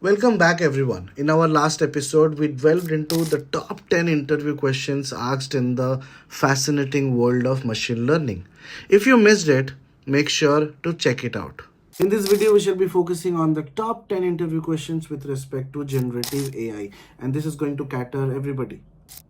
Welcome back, everyone. In our last episode, we delved into the top 10 interview questions asked in the fascinating world of machine learning. If you missed it, make sure to check it out. In this video, we shall be focusing on the top 10 interview questions with respect to generative AI, and this is going to cater everybody,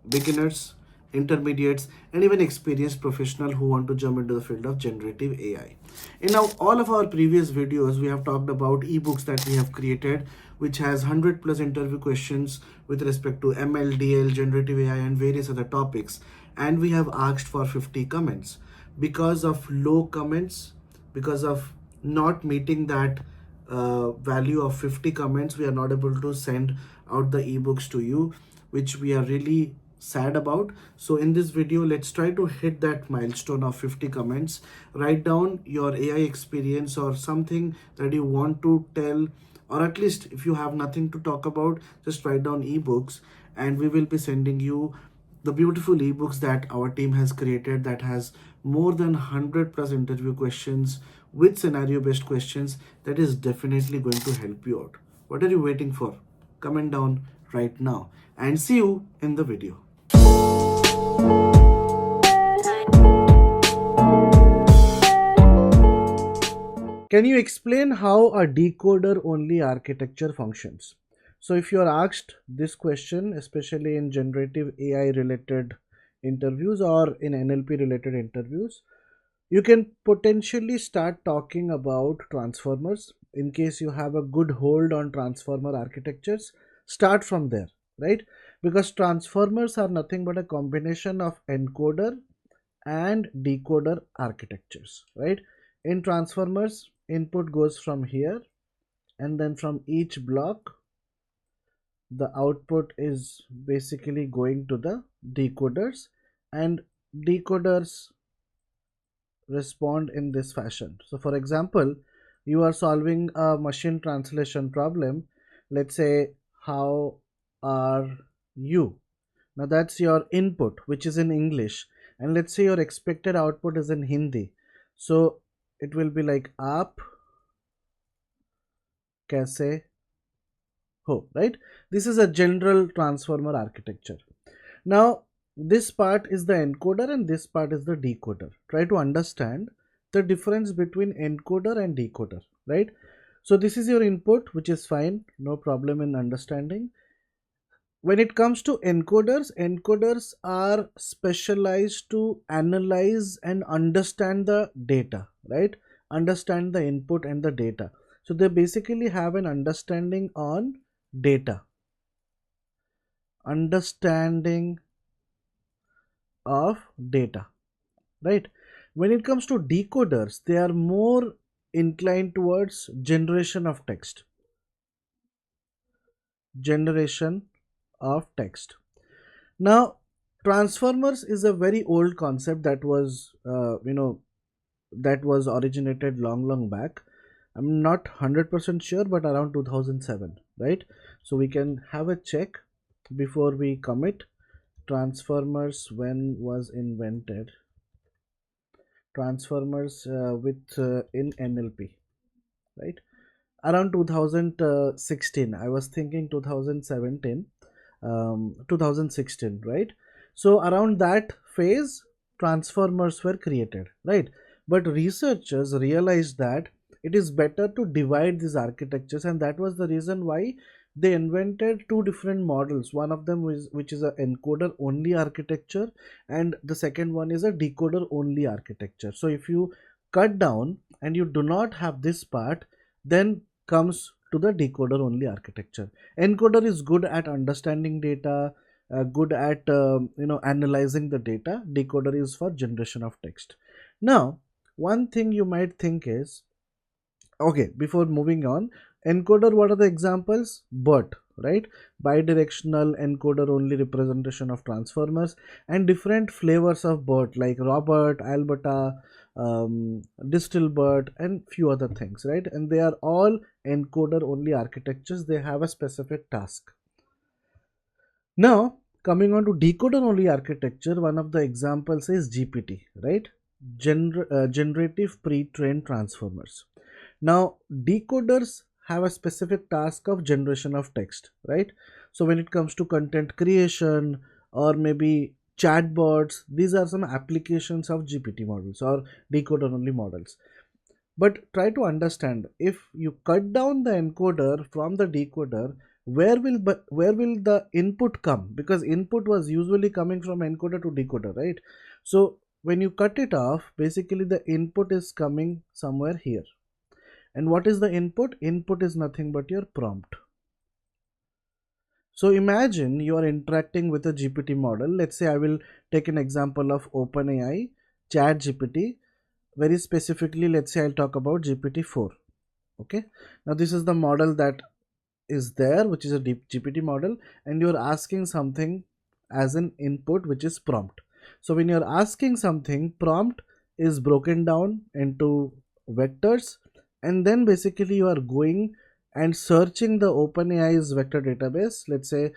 beginners, intermediates, and even experienced professional who want to jump into the field of generative AI. In now all of our previous videos, we have talked about ebooks that we have created, which has 100 plus interview questions with respect to ML, DL, generative AI, and various other topics. And we have asked for 50 comments. Because of low comments, because of not meeting that value of 50 comments, we are not able to send out the ebooks to you, which we are really sad about. So in this video, let's try to hit that milestone of 50 comments. Write down your AI experience or something that you want to tell, or at least if you have nothing to talk about, just write down ebooks, and we will be sending you the beautiful ebooks that our team has created, that has more than 100 plus interview questions with scenario based questions. That is definitely going to help you out. What are you waiting for? Comment down right now and see you in the video. Can you explain how a decoder only architecture functions? So if you are asked this question, especially in generative AI related interviews or in NLP related interviews, you can potentially start talking about transformers. In case you have a good hold on transformer architectures, start from there, right? Because transformers are nothing but a combination of encoder and decoder architectures, right? In transformers, input goes from here, and then from each block the output is basically going to the decoders, and decoders respond in this fashion. So for example, you are solving a machine translation problem. Let's say, how are you? Now that's your input, which is in English, and let's say your expected output is in Hindi. So it will be like aap kaise ho, right? This is a general transformer architecture. Now this part is the encoder and this part is the decoder. Try to understand the difference between encoder and decoder, right? So this is your input, which is fine, no problem in understanding. When it comes to encoders, encoders are specialized to analyze and understand the data, right? Understand the input and the data. So they basically have an understanding on data, understanding of data, right? When it comes to decoders, they are more inclined towards generation of text, generation of text. Now transformers is a very old concept that was that was originated long back. I'm not 100% sure, but around 2007, right? So we can have a check before we commit. Transformers, when was invented? Transformers with in NLP, right? Around 2016. I was thinking 2017, 2016, right? So around that phase, transformers were created, right? But researchers realized that it is better to divide these architectures, and that was the reason why they invented two different models. One of them was, which is a encoder only architecture, and the second one is a decoder only architecture. So if you cut down and you do not have this part, then comes to the decoder only architecture. Encoder is good at understanding data, good at analyzing the data. Decoder is for generation of text. Now one thing you might think is, okay, before moving on, encoder, what are the examples? BERT, right? Bidirectional encoder only representation of transformers, and different flavors of BERT like Robert, Alberta, Distilbert, and few other things, right? And they are all encoder only architectures. They have a specific task. Now coming on to decoder only architecture, one of the examples is GPT, right? Generative pre-trained transformers. Now decoders have a specific task of generation of text, right? So when it comes to content creation or maybe chatbots, these are some applications of GPT models or decoder only models. But try to understand, if you cut down the encoder from the decoder, where will the input come? Because input was usually coming from encoder to decoder, right? So when you cut it off, basically the input is coming somewhere here. And what is the input? Input is nothing but your prompt. So imagine you are interacting with a GPT model. Let's say I will take an example of OpenAI, ChatGPT. Very specifically, let's say I'll talk about GPT-4. Okay. Now this is the model that is there, which is a deep GPT model, and you're asking something as an input, which is prompt. So when you're asking something, prompt is broken down into vectors, and then basically you are going and searching the OpenAI's vector database, let's say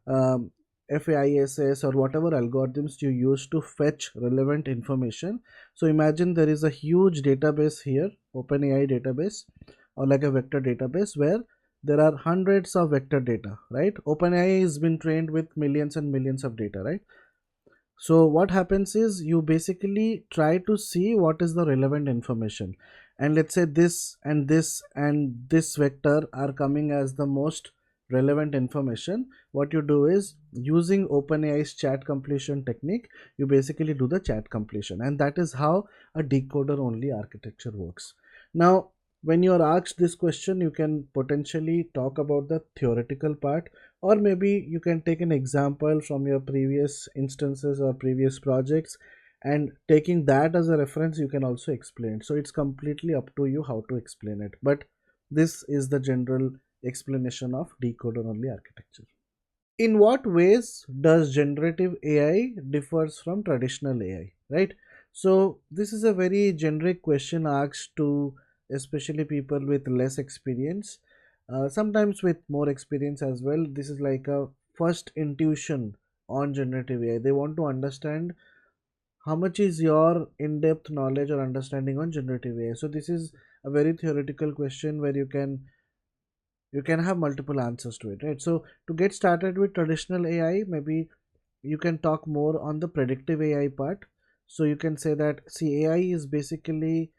um, FAISS or whatever algorithms you use to fetch relevant information. So imagine there is a huge database here, OpenAI database, or like a vector database, where there are hundreds of vector data, right? OpenAI has been trained with millions and millions of data, right? So what happens is you basically try to see what is the relevant information, and let's say this and this and this vector are coming as the most relevant information. What you do is, using OpenAI's chat completion technique, you basically do the chat completion, and that is how a decoder only architecture works. Now when you are asked this question, you can potentially talk about the theoretical part, or maybe you can take an example from your previous instances or previous projects, and taking that as a reference you can also explain. So it's completely up to you how to explain it, but this is the general explanation of decoder only architecture. In what ways does generative AI differs from traditional AI, right? So this is a very generic question asked to especially people with less experience, sometimes with more experience as well. This is like a first intuition on generative AI. They want to understand how much is your in-depth knowledge or understanding on generative AI. So this is a very theoretical question where you can have multiple answers to it, right? So to get started with traditional AI, maybe you can talk more on the predictive AI part. So you can say that, see, AI is basically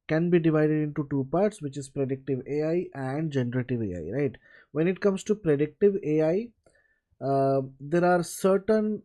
can be divided into two parts, which is predictive AI and generative AI, right? When it comes to predictive AI, there are certain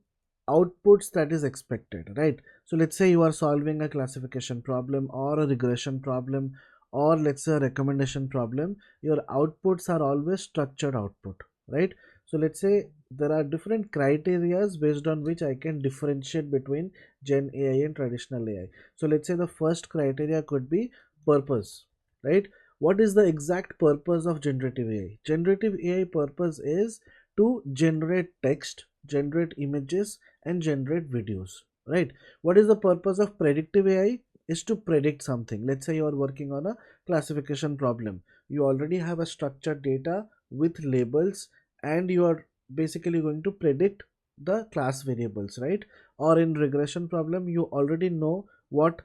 outputs that is expected, right? So let's say you are solving a classification problem or a regression problem, or let's say a recommendation problem. Your outputs are always structured output, right? So let's say there are different criterias based on which I can differentiate between gen AI and traditional AI. So let's say the first criteria could be purpose, right? What is the exact purpose of generative AI? Generative AI purpose is to generate text, generate images, and generate videos, right? What is the purpose of predictive AI? Is to predict something. Let's say you are working on a classification problem. You already have a structured data with labels, and you are basically going to predict the class variables, right? Or in regression problem, you already know what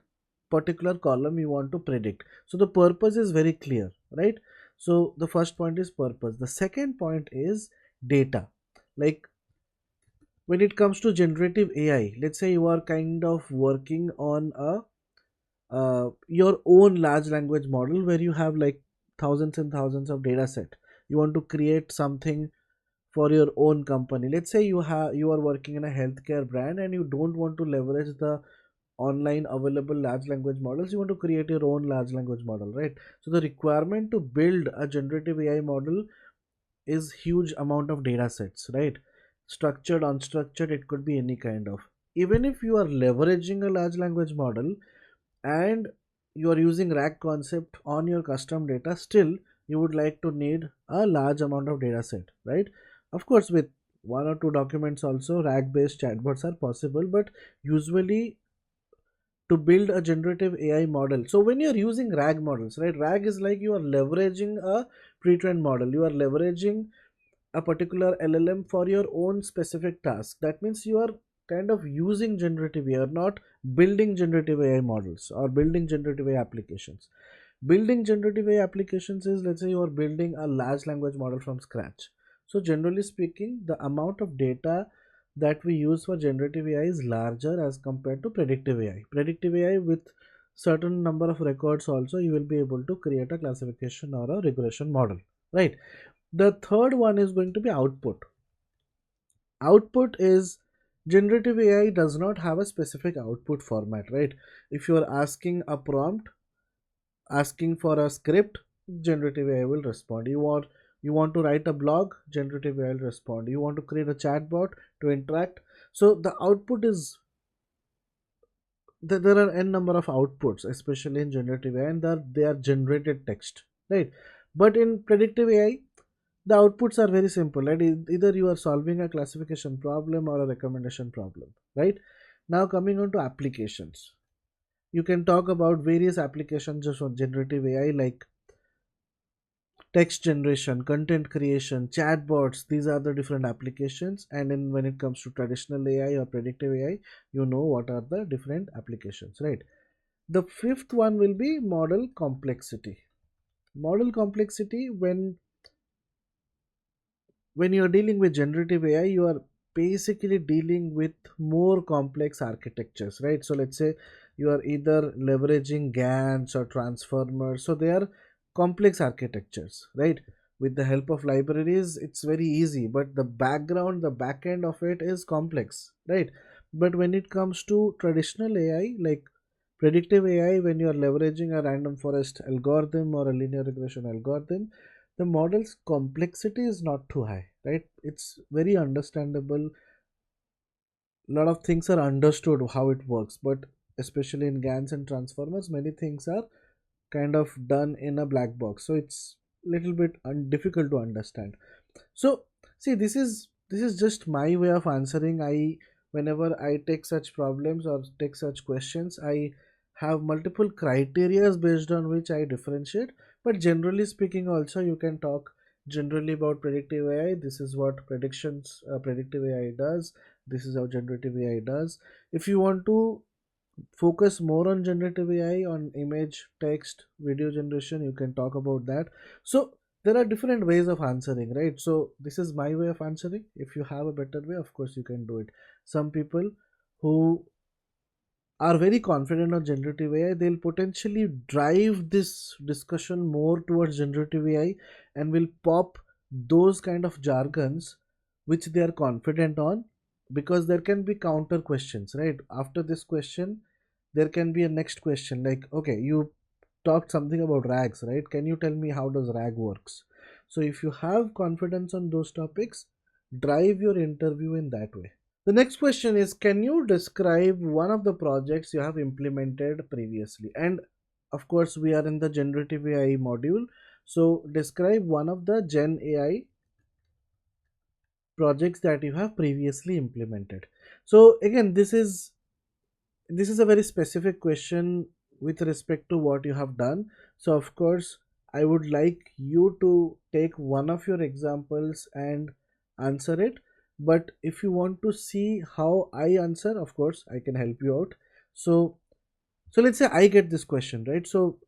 particular column you want to predict. So the purpose is very clear, right? So the first point is purpose. The second point is data. Like when it comes to generative AI, let's say you are kind of working on a your own large language model where you have like thousands and thousands of data set. You want to create something for your own company. Let's say you are working in a healthcare brand and you don't want to leverage the online available large language models. You want to create your own large language model, right? So the requirement to build a generative AI model is huge amount of data sets, right? Structured, unstructured, it could be any kind of. Even if you are leveraging a large language model and you are using RAG concept on your custom data, still you would like to need a large amount of data set, right? Of course, with one or two documents also RAG based chatbots are possible, but usually to build a generative AI model. So when you're using RAG models, right? RAG is like you are leveraging a pre-trained model. You are leveraging a particular LLM for your own specific task. That means you are kind of using generative AI, not building generative AI models or building generative AI applications. Building generative AI applications is, let's say you are building a large language model from scratch. So generally speaking, the amount of data that we use for generative AI is larger as compared to predictive AI. Predictive AI, with certain number of records also, you will be able to create a classification or a regression model, right? The third one is going to be output. Output is, generative AI does not have a specific output format, right? If you are asking a prompt, asking for a script, generative AI will respond. You want to write a blog, generative AI will respond. You want to create a chatbot to interact. So the output is, there are n number of outputs, especially in generative AI, and they are generated text, right? But in predictive AI, the outputs are very simple, right? Either you are solving a classification problem or a recommendation problem, right? Now coming on to applications, you can talk about various applications of generative AI, like text generation, content creation, chatbots. These are the different applications. And then when it comes to traditional AI or predictive AI, you know what are the different applications, right? The fifth one will be model complexity. Model complexity, when you're dealing with generative AI, you are basically dealing with more complex architectures, right? So let's say you are either leveraging GANs or transformers, so they are complex architectures, right? With the help of libraries, it's very easy, but the background, the back end of it is complex, right? But when it comes to traditional AI, like predictive AI, when you are leveraging a random forest algorithm or a linear regression algorithm, the model's complexity is not too high, right? It's very understandable. A lot of things are understood how it works, but especially in GANs and transformers, many things are kind of done in a black box, so it's little bit difficult to understand. So see, this is just my way of answering. I Whenever I take such problems or take such questions, I have multiple criterias based on which I differentiate. But generally speaking, also you can talk generally about predictive AI. This is what predictive AI does. This is how generative AI does. If you want to focus more on generative AI, on image, text, video generation, you can talk about that. So there are different ways of answering, right? So this is my way of answering. If you have a better way, of course you can do it. Some people who are very confident on generative AI, they'll potentially drive this discussion more towards generative AI and will pop those kind of jargons which they are confident on, because there can be counter questions, right? After this question, there can be a next question like, okay, you talked something about rags, right? Can you tell me how does rag works? So if you have confidence on those topics, drive your interview in that way. The next question is, can you describe one of the projects you have implemented previously? And of course, we are in the generative AI module. So describe one of the Gen AI projects that you have previously implemented. So again, this is a very specific question with respect to what you have done. So of course, I would like you to take one of your examples and answer it. But if you want to see how I answer, of course I can help you out. So let's say I get this question, right? So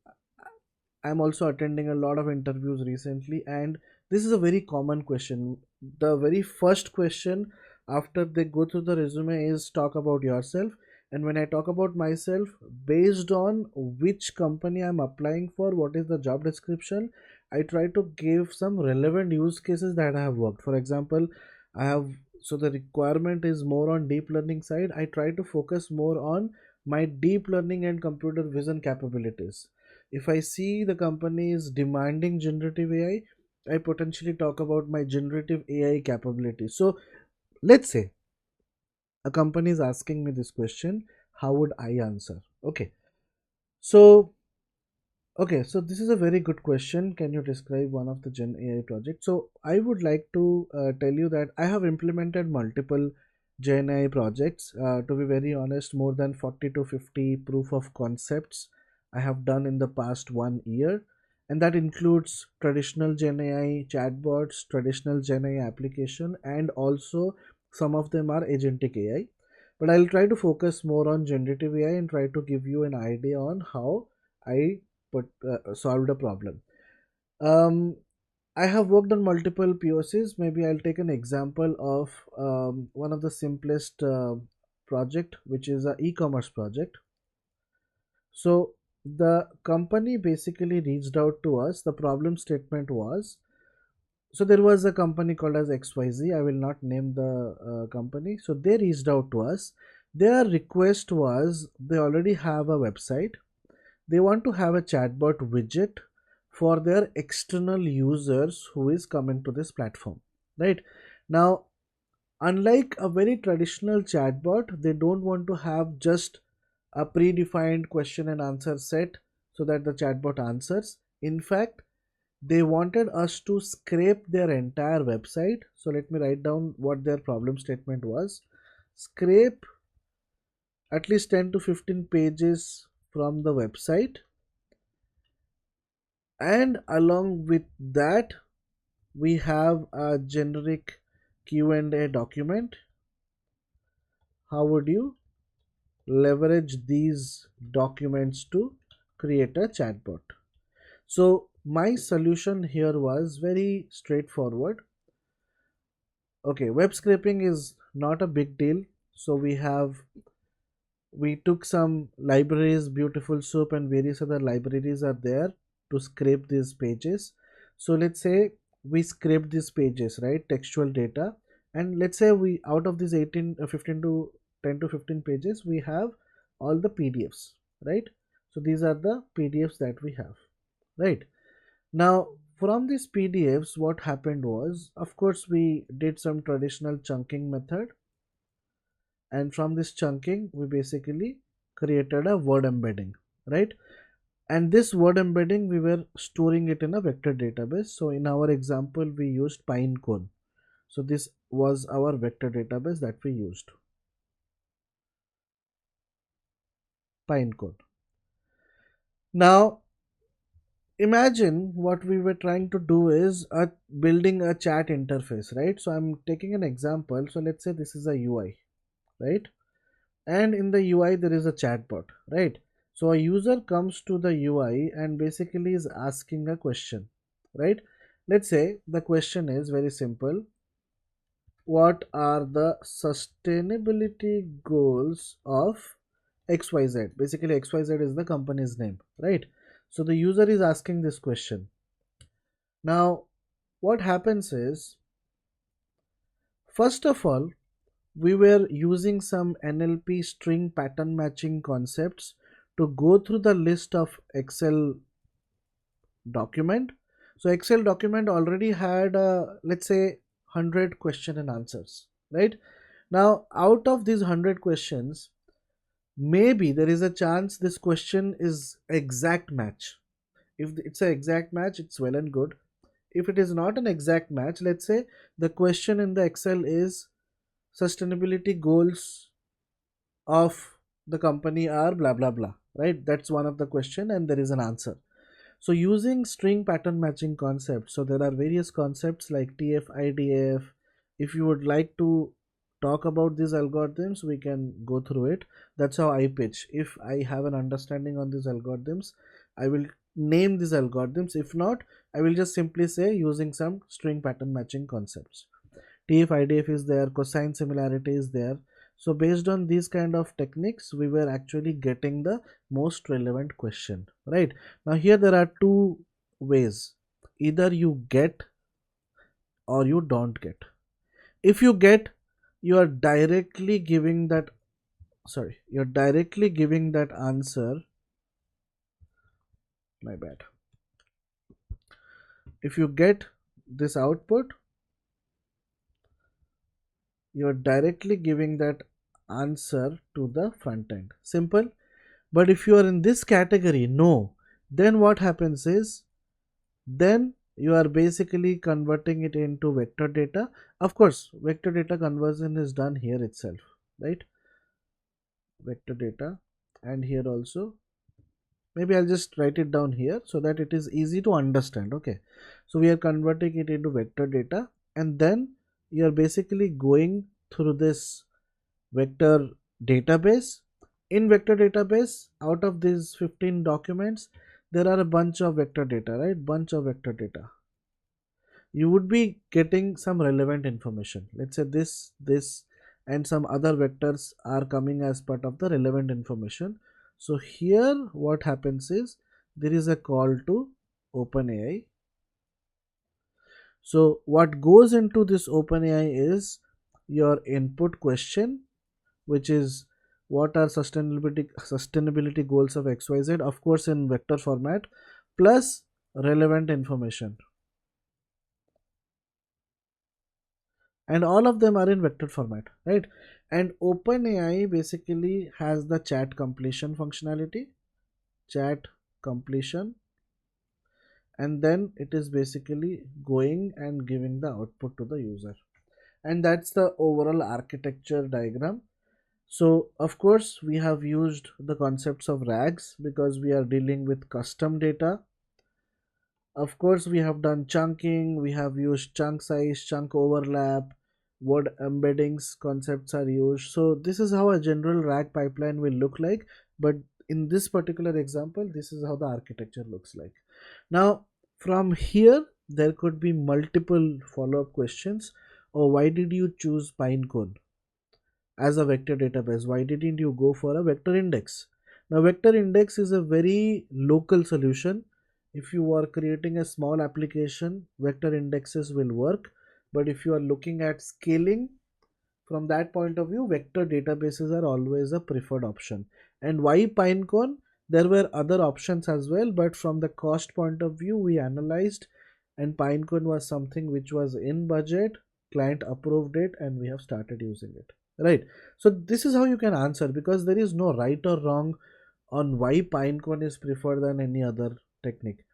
I'm also attending a lot of interviews recently, and this is a very common question. The very first question after they go through the resume is, talk about yourself. And when I talk about myself, based on which company I'm applying for, what is the job description, I try to give some relevant use cases that I have worked. For example, I have so the requirement is more on deep learning side. I try to focus more on my deep learning and computer vision capabilities. If I see the company is demanding generative AI, I potentially talk about my generative AI capabilities. So let's say a company is asking me this question, how would I answer? So so this is a very good question. Can you describe one of the Gen AI projects? So I would like to tell you that I have implemented multiple Gen AI projects. To be very honest, more than 40 to 50 proof of concepts I have done in the past 1 year. And that includes traditional Gen AI chatbots, traditional Gen AI application, and also some of them are agentic AI. But I'll try to focus more on generative AI and try to give you an idea on how I solved a problem. um, I have worked on multiple POCs. Maybe I'll take an example of one of the simplest project, which is a e-commerce project. So the company basically reached out to us. The problem statement was, so there was a company called as XYZ. I will not name the company. So they reached out to us. Their request was they already have a website. They want to have a chatbot widget for their external users who is coming to this platform, right? Now, unlike a very traditional chatbot, they don't want to have just a predefined question and answer set so that the chatbot answers. In fact, they wanted us to scrape their entire website. So let me write down what their problem statement was. Scrape at least 10 to 15 pages from the website, and along with that we have a generic Q&A document. How would you leverage these documents to create a chatbot? So my solution here was very straightforward. Okay, web scraping is not a big deal. So we took some libraries, Beautiful Soup and various other libraries are there to scrape these pages. So let's say we scrape these pages, right, textual data, and let's say we, out of these 15 to 10 to 15 pages, we have all the PDFs, right? So these are the PDFs that we have, right? Now from these PDFs, what happened was, of course, we did some traditional chunking method, and from this chunking we basically created a word embedding, right? And this word embedding, we were storing it in a vector database. So in our example we used Pinecone. So this was our vector database that we used, Pinecone. Now imagine what we were trying to do is building a chat interface, right? So I'm taking an example. So let's say this is a UI, right? And in the UI there is a chatbot, right? So a user comes to the UI and basically is asking a question, right? Let's say the question is very simple. What are the sustainability goals of XYZ? Basically XYZ is the company's name, right? So the user is asking this question. Now what happens is, first of all, we were using some NLP string pattern matching concepts to go through the list of Excel document. So Excel document already had let's say 100 question and answers, right? Now out of these 100 questions, maybe there is a chance this question is exact match. If it's an exact match, it's well and good. If it is not an exact match, let's say the question in the Excel is sustainability goals of the company are blah blah blah, right? That's one of the question and there is an answer. So using string pattern matching concept, so there are various concepts like TF, IDF. If you would like to talk about these algorithms, we can go through it. That's how I pitch. If I have an understanding on these algorithms, I will name these algorithms. If not, I will just simply say using some string pattern matching concepts. TF, IDF is there, cosine similarity is there. So based on these kind of techniques, we were actually getting the most relevant question, right? Now here there are two ways. Either you get or you don't get. If you get, you are directly giving that, sorry, you're directly giving that answer. My bad. If you get this output, you're directly giving that answer to the front end. Simple. But if you are in this category, no, then what happens is, then you are basically converting it into vector data. Of course, vector data conversion is done here itself, right? Vector data, and here also, maybe I'll just write it down here so that it is easy to understand. Okay, so we are converting it into vector data, and then you are basically going through this vector database. In vector database, out of these 15 documents, there are a bunch of vector data, right? Bunch of vector data. You would be getting some relevant information. Let's say this, and some other vectors are coming as part of the relevant information. So here what happens is there is a call to OpenAI. So what goes into this OpenAI is your input question, which is what are sustainability goals of XYZ, of course in vector format, plus relevant information, and all of them are in vector format, right? And OpenAI basically has the chat completion functionality, chat completion, and then it is basically going and giving the output to the user. And that's the overall architecture diagram. So of course we have used the concepts of RAGs because we are dealing with custom data. Of course, we have done chunking, we have used chunk size, chunk overlap, word embeddings concepts are used. So this is how a general RAG pipeline will look like. But in this particular example, this is how the architecture looks like. Now, from here, there could be multiple follow-up questions. Or why did you choose Pinecone as a vector database? Why didn't you go for a vector index? Now, vector index is a very local solution. If you are creating a small application, vector indexes will work. But if you are looking at scaling, from that point of view, vector databases are always a preferred option. And why Pinecone? There were other options as well, but from the cost point of view, we analyzed, and Pinecone was something which was in budget, client approved it, and we have started using it. Right. So this is how you can answer, because there is no right or wrong on why Pinecone is preferred than any other technique.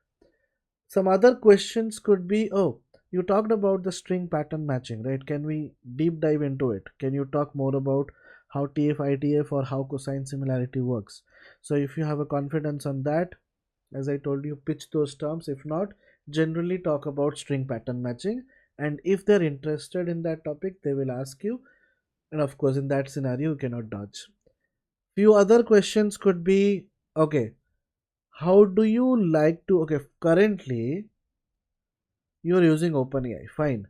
Some other questions could be, oh, you talked about the string pattern matching, right? Can we deep dive into it? Can you talk more about how TF-ITF or how cosine similarity works? So if you have a confidence on that, as I told you, pitch those terms. If not, generally talk about string pattern matching. And if they're interested in that topic, they will ask you. And of course, in that scenario, you cannot dodge. Few other questions could be, okay, how do you like to, okay, currently you're using OpenAI, fine.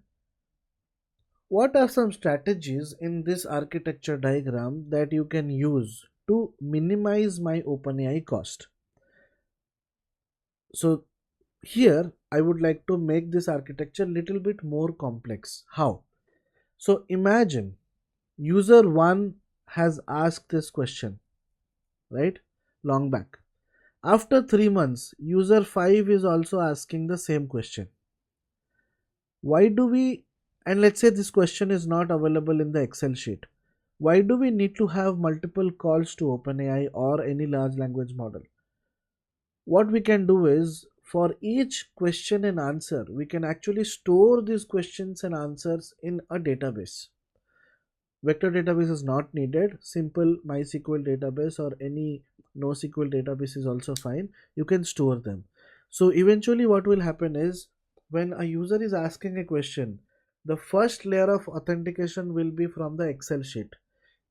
What are some strategies in this architecture diagram that you can use to minimize my OpenAI cost? So here I would like to make this architecture little bit more complex. How? So imagine user 1 has asked this question, right? Long back. After 3 months, user 5 is also asking the same question. Why do we, and let's say this question is not available in the Excel sheet, why do we need to have multiple calls to OpenAI or any large language model? What we can do is, for each question and answer, we can actually store these questions and answers in a database. Vector database is not needed. Simple MySQL database or any NoSQL database is also fine. You can store them. So eventually what will happen is, when a user is asking a question, the first layer of authentication will be from the Excel sheet.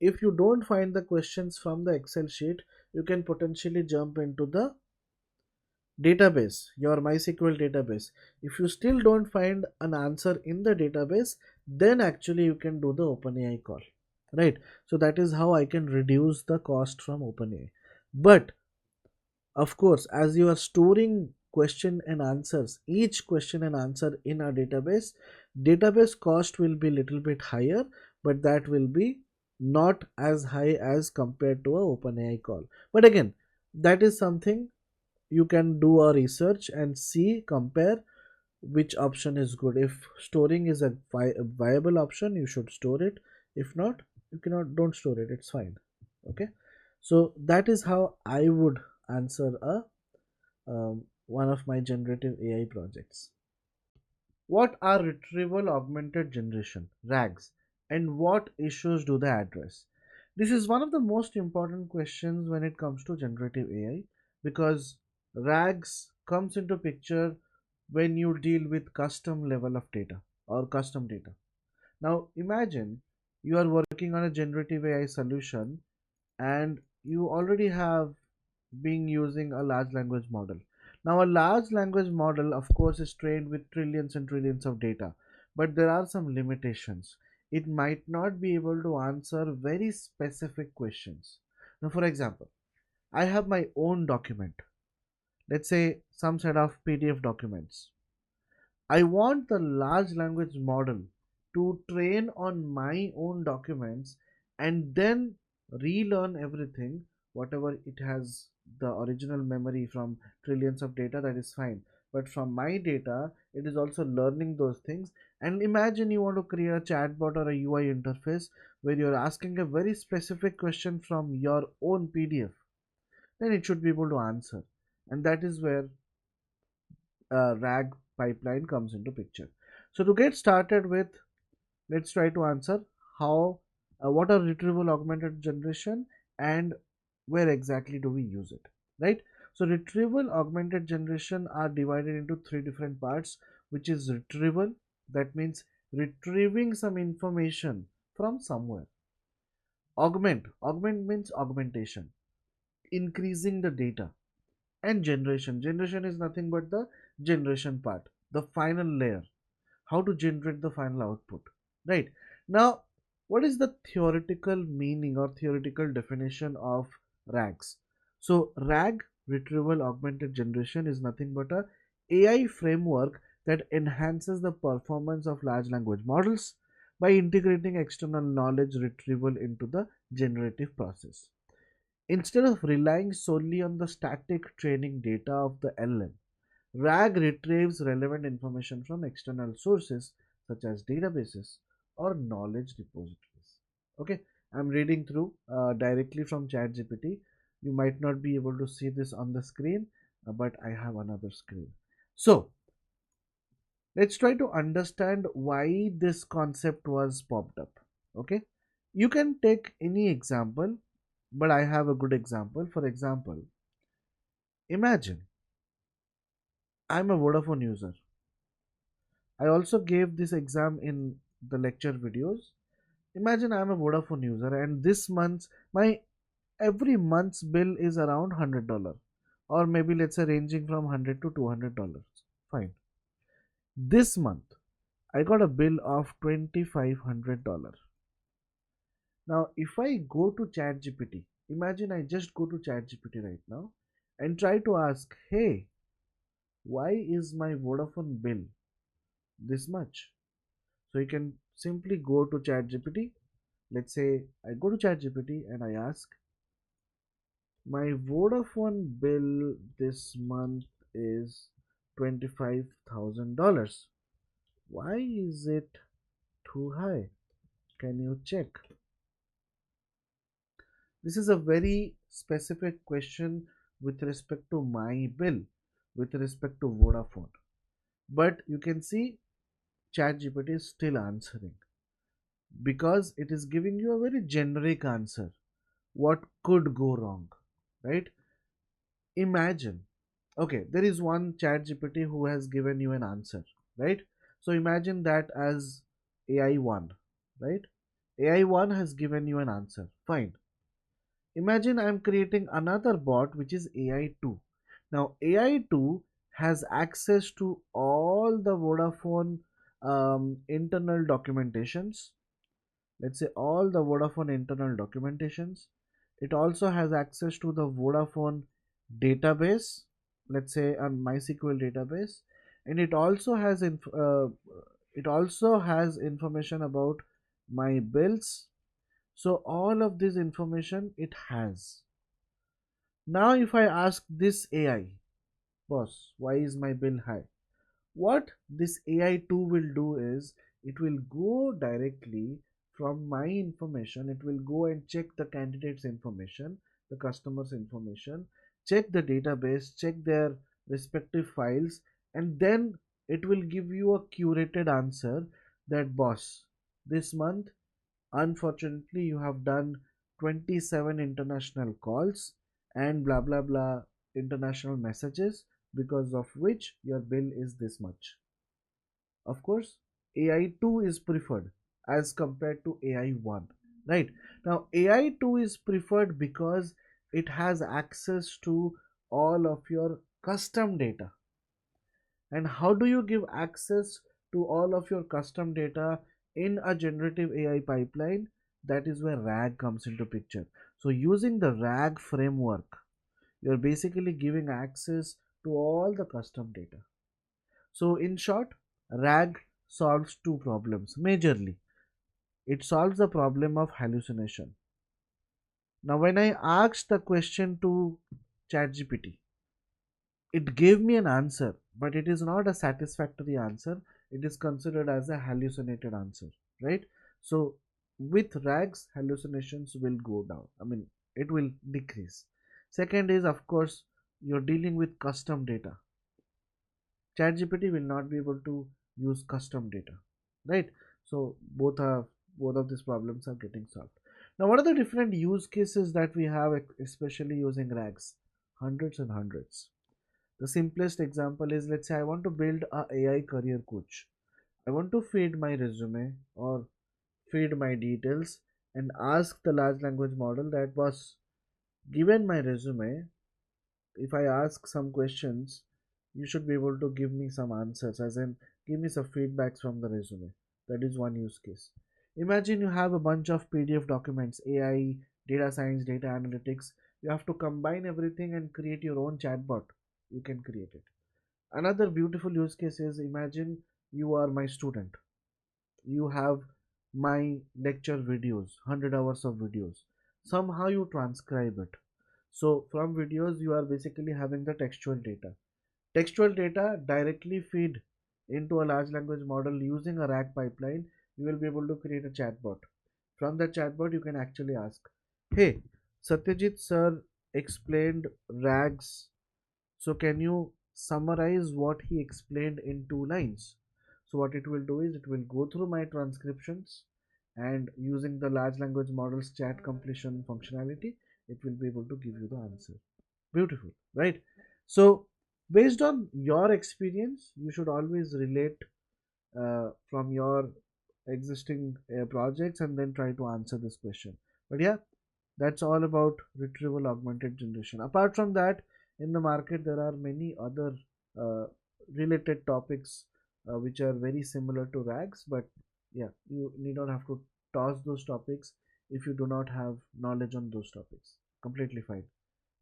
If you don't find the questions from the Excel sheet, you can potentially jump into the database, your MySQL database. If you still don't find an answer in the database, then actually you can do the OpenAI call, right? So that is how I can reduce the cost from OpenAI. But of course, as you are storing question and answers, each question and answer in a database cost will be little bit higher, but that will be not as high as compared to a OpenAI call. But again, that is something you can do a research and see, compare which option is good. If storing is a viable option, you should store it. If not, you cannot, don't store it, it's fine. Okay, so that is how I would answer a one of my generative AI projects. What are retrieval augmented generation, RAGs, and what issues do they address? This is one of the most important questions when it comes to generative AI, because RAGs comes into picture when you deal with custom level of data or custom data. Now imagine you are working on a generative AI solution and you already have been using a large language model. Now, a large language model, of course, is trained with trillions and trillions of data, but there are some limitations. It might not be able to answer very specific questions. Now, for example, I have my own document, let's say some set of PDF documents. I want the large language model to train on my own documents and then relearn everything, whatever it has the original memory from trillions of data, that is fine. But from my data, it is also learning those things. And imagine you want to create a chatbot or a UI interface where you're asking a very specific question from your own PDF, then it should be able to answer. And that is where RAG pipeline comes into picture. So to get started with, let's try to answer how, what are retrieval augmented generation and where exactly do we use it, right? So retrieval augmented generation are divided into three different parts, which is retrieval, that means retrieving some information from somewhere. Augment means augmentation, increasing the data. And generation is nothing but the generation part, the final layer, how to generate the final output, right? Now, what is the theoretical meaning or theoretical definition of RAGs? So RAG, retrieval augmented generation, is nothing but a AI framework that enhances the performance of large language models by integrating external knowledge retrieval into the generative process. Instead of relying solely on the static training data of the LM, RAG retrieves relevant information from external sources such as databases or knowledge repositories. Okay, I'm reading through directly from ChatGPT. You might not be able to see this on the screen, but I have another screen. So let's try to understand why this concept was popped up. Okay, you can take any example, but I have a good example. For example, imagine I'm a Vodafone user. I also gave this exam in the lecture videos. Imagine I'm a Vodafone user and this month's my every month's bill is around $100, or maybe let's say ranging from $100 to $200. Fine. This month I got a bill of $2,500. Now if I go to ChatGPT, imagine I just go to ChatGPT right now and try to ask, hey, why is my Vodafone bill this much? So you can simply go to ChatGPT. Let's say I go to ChatGPT and I ask, my Vodafone bill this month is $25,000. Why is it too high? Can you check? This is a very specific question with respect to my bill, with respect to Vodafone. But you can see ChatGPT is still answering because it is giving you a very generic answer. What could go wrong, right? Imagine, okay, there is one ChatGPT who has given you an answer, right? So imagine that as AI1, right? AI1 has given you an answer, fine. Imagine I'm creating another bot which is AI2. Now AI2 has access to all the Vodafone internal documentations, let's say all the Vodafone internal documentations. It also has access to the Vodafone database, let's say a MySQL database, and it also has information about my bills. So all of this information it has. Now if I ask this AI, boss, why is my bill high? What this AI2 will do is it will go directly from my information, it will go and check the candidate's information, the customer's information, check the database, check their respective files, and then it will give you a curated answer that, boss, this month unfortunately you have done 27 international calls and blah blah blah international messages, because of which your bill is this much. Of course, AI2 is preferred as compared to AI1, right? Now AI2 is preferred because it has access to all of your custom data. And how do you give access to all of your custom data in a generative AI pipeline? That is where RAG comes into picture. So using the RAG framework, you're basically giving access to all the custom data. So in short, RAG solves two problems majorly. It solves the problem of hallucination. Now when I asked the question to ChatGPT, it gave me an answer, but it is not a satisfactory answer. It is considered as a hallucinated answer, right? So with RAGs, hallucinations will go down. I mean, it will decrease. Second is, of course, you're dealing with custom data. ChatGPT will not be able to use custom data, right? So both of these problems are getting solved. Now, what are the different use cases that we have, especially using RAGs? Hundreds and hundreds. The simplest example is, let's say I want to build a AI career coach. I want to feed my resume or feed my details and ask the large language model that, was given my resume, if I ask some questions, you should be able to give me some answers, as in give me some feedbacks from the resume. That is one use case. Imagine you have a bunch of PDF documents, AI, data science, data analytics. You have to combine everything and create your own chatbot. You can create it. Another beautiful use case is, imagine you are my student. You have my lecture videos, 100 hours of videos. Somehow you transcribe it. So from videos, you are basically having the textual data. Textual data directly feed into a large language model using a RAG pipeline. You will be able to create a chatbot. From the chatbot, you can actually ask, "Hey, Satyajit sir explained RAGs, so can you summarize what he explained in 2 lines?" So what it will do is, it will go through my transcriptions, and using the large language model's chat completion functionality, it will be able to give you the answer. Beautiful, right? So based on your experience, you should always relate from your existing projects and then try to answer this question. But yeah, that's all about retrieval augmented generation. Apart from that, in the market there are many other uh, related topics which are very similar to RAGs, but yeah, you need not have to toss those topics if you do not have knowledge on those topics. Completely fine.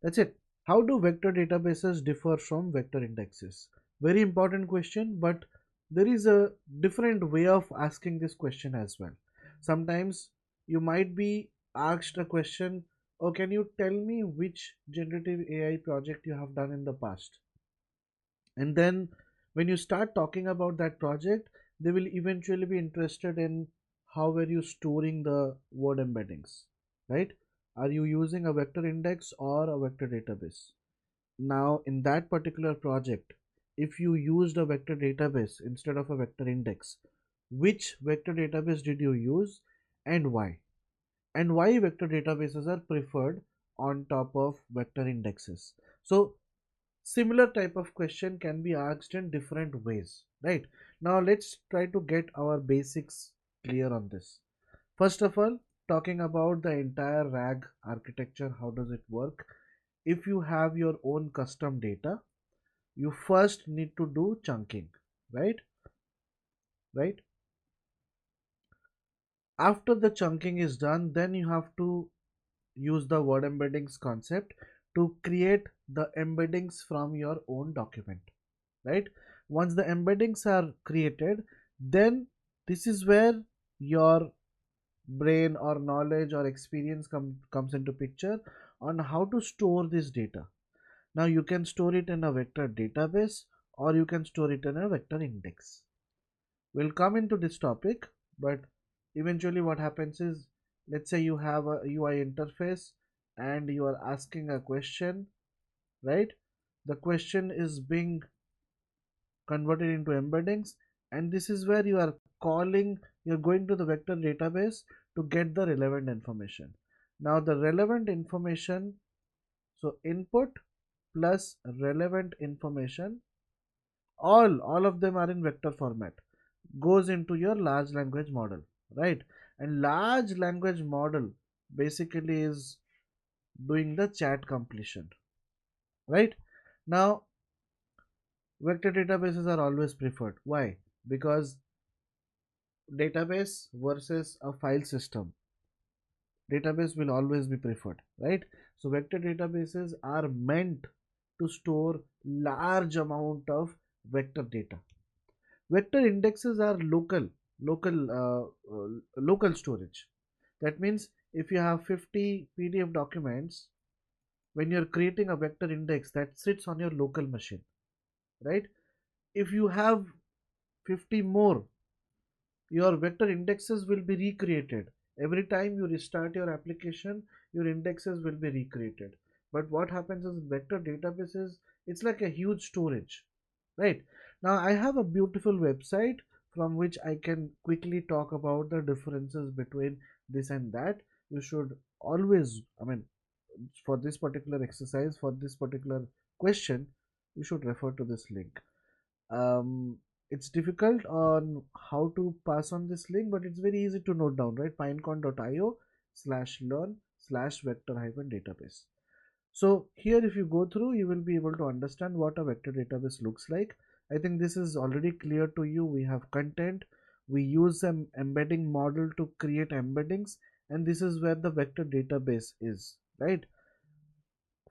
That's it. How do vector databases differ from vector indexes? Very important question, but there is a different way of asking this question as well. Sometimes you might be asked a question, "Oh, can you tell me which generative AI project you have done in the past?" And then when you start talking about that project, they will eventually be interested in how were you storing the word embeddings, right? Are you using a vector index or a vector database? Now, in that particular project, if you used a vector database instead of a vector index, which vector database did you use and why? And why vector databases are preferred on top of vector indexes? So, similar type of question can be asked in different ways, right? Now, let's try to get our basics clear on this. First of all, talking about the entire RAG architecture, how does it work? If you have your own custom data, you first need to do chunking, right? Right? After the chunking is done, then you have to use the word embeddings concept to create the embeddings from your own document, right? Once the embeddings are created, then this is where your brain or knowledge or experience comes into picture on how to store this data. Now you can store it in a vector database or you can store it in a vector index. We'll come into this topic, but eventually what happens is, let's say you have a UI interface and you are asking a question, right? The question is being converted into embeddings, and this is where you are calling, you're going to the vector database to get the relevant information. Now the relevant information, so input plus relevant information, all of them are in vector format, goes into your large language model, right? And large language model basically is doing the chat completion, right? Now Vector databases are always preferred. Why? Because database versus a file system, database will always be preferred, right? So vector databases are meant to store large amount of vector data. Vector indexes are local storage. That means if you have 50 PDF documents, when you're creating a vector index, that sits on your local machine, right? If you have 50 more, your vector indexes will be recreated. Every time you restart your application, your indexes will be recreated. But what happens is vector databases, it's like a huge storage, right? Now I have a beautiful website from which I can quickly talk about the differences between this and that. You should always, I mean, for this particular exercise, for this particular question, you should refer to this link. It's difficult on how to pass on this link, but it's very easy to note down, right? pinecon.io/learn/vector hyphen database. So here, if you go through, you will be able to understand what a vector database looks like. I think this is already clear to you. We have content, we use an embedding model to create embeddings, and this is where the vector database is, right?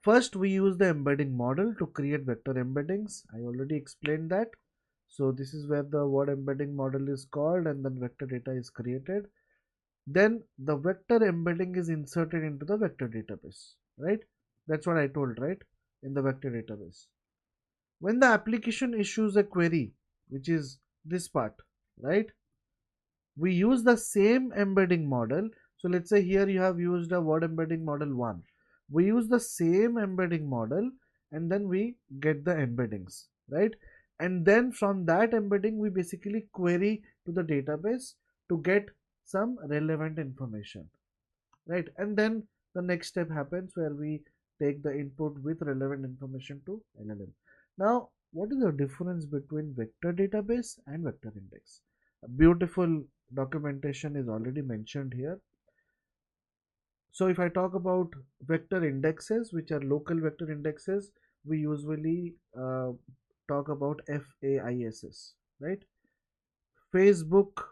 First, we use the embedding model to create vector embeddings. I already explained that. So this is where the word embedding model is called, and then vector data is created. Then the vector embedding is inserted into the vector database, right? That's what I told, right? In the vector database. When the application issues a query, which is this part, right? We use the same embedding model. So let's say here you have used a word embedding model 1. We use the same embedding model and then we get the embeddings, right? And then from that embedding we basically query to the database to get some relevant information, right? And then the next step happens where we take the input with relevant information to LLM. Now, what is the difference between vector database and vector index? A beautiful documentation is already mentioned here. So if I talk about vector indexes, which are local vector indexes, we usually talk about FAISS, right? Facebook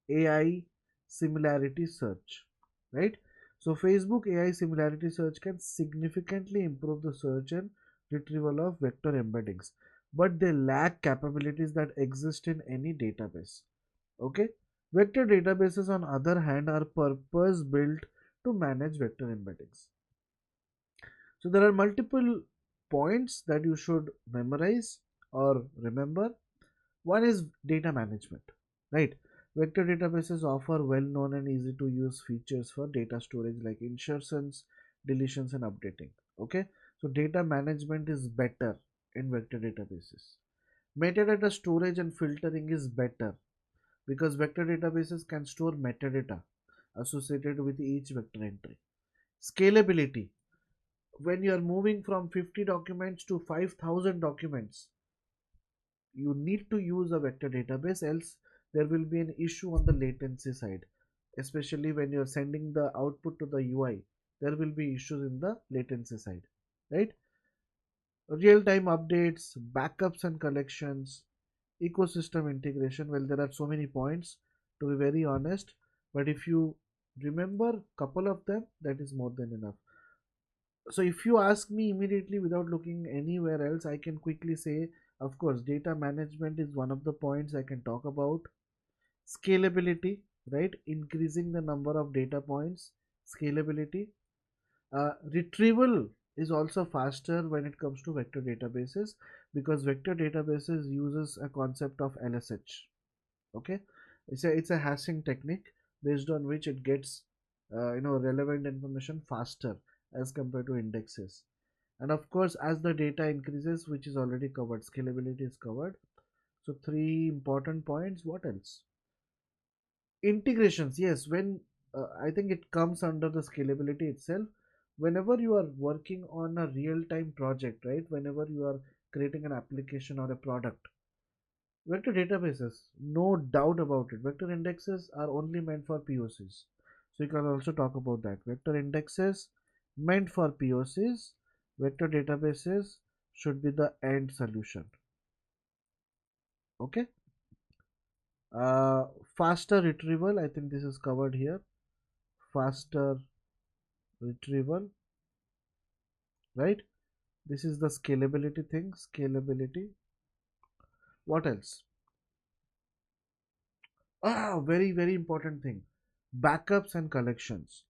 AI similarity search, right? So Facebook AI similarity search can significantly improve the search and retrieval of vector embeddings, but they lack capabilities that exist in any database. Okay. Vector databases on other hand are purpose built to manage vector embeddings. So there are multiple points that you should memorize or remember. One is data management, right? Vector databases offer well-known and easy to use features for data storage like insertions, deletions and updating. Okay. So data management is better in vector databases. Metadata storage and filtering is better because vector databases can store metadata associated with each vector entry. Scalability. When you are moving from 50 documents to 5,000 documents, you need to use a vector database, else there will be an issue on the latency side, especially when you're sending the output to the UI. There will be issues in the latency side, right? Real-time updates, backups and collections, ecosystem integration. Well, there are so many points, to be very honest, but if you remember couple of them, that is more than enough. So if you ask me immediately without looking anywhere else, I can quickly say, of course, data management is one of the points I can talk about. Scalability, right? Increasing the number of data points, scalability. Retrieval is also faster when it comes to vector databases because vector databases uses a concept of LSH. Okay, it's a hashing technique based on which it gets relevant information faster as compared to indexes. And of course, as the data increases, which is already covered, scalability is covered. So three important points. What else? Integrations. Yes, when I think it comes under the scalability itself. Whenever you are working on a real-time project, right? Whenever you are creating an application or a product, vector databases, no doubt about it. Vector indexes are only meant for POCs. So you can also talk about that. Vector indexes meant for POCs. Vector databases should be the end solution. Okay. uh, Faster retrieval, I think this is covered here. Faster retrieval, right? This is the scalability thing. Scalability. What else? Very, very important thing. Backups and collections.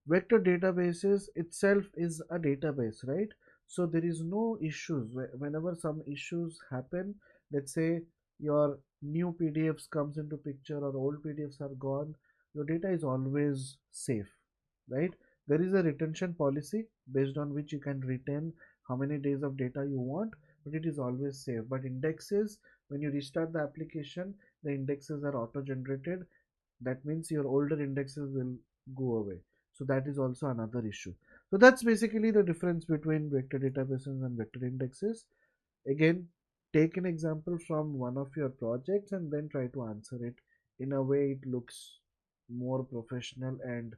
Vector databases itself is a database, right? So there is no issues. Whenever some issues happen, let's say your new PDFs comes into picture or old PDFs are gone, your data is always safe, right? There is a retention policy based on which you can retain how many days of data you want, but it is always safe. But indexes, when you restart the application, the indexes are auto generated. That means your older indexes will go away. So that is also another issue. So that's basically the difference between vector databases and vector indexes. Again, take an example from one of your projects and then try to answer it in a way it looks more professional and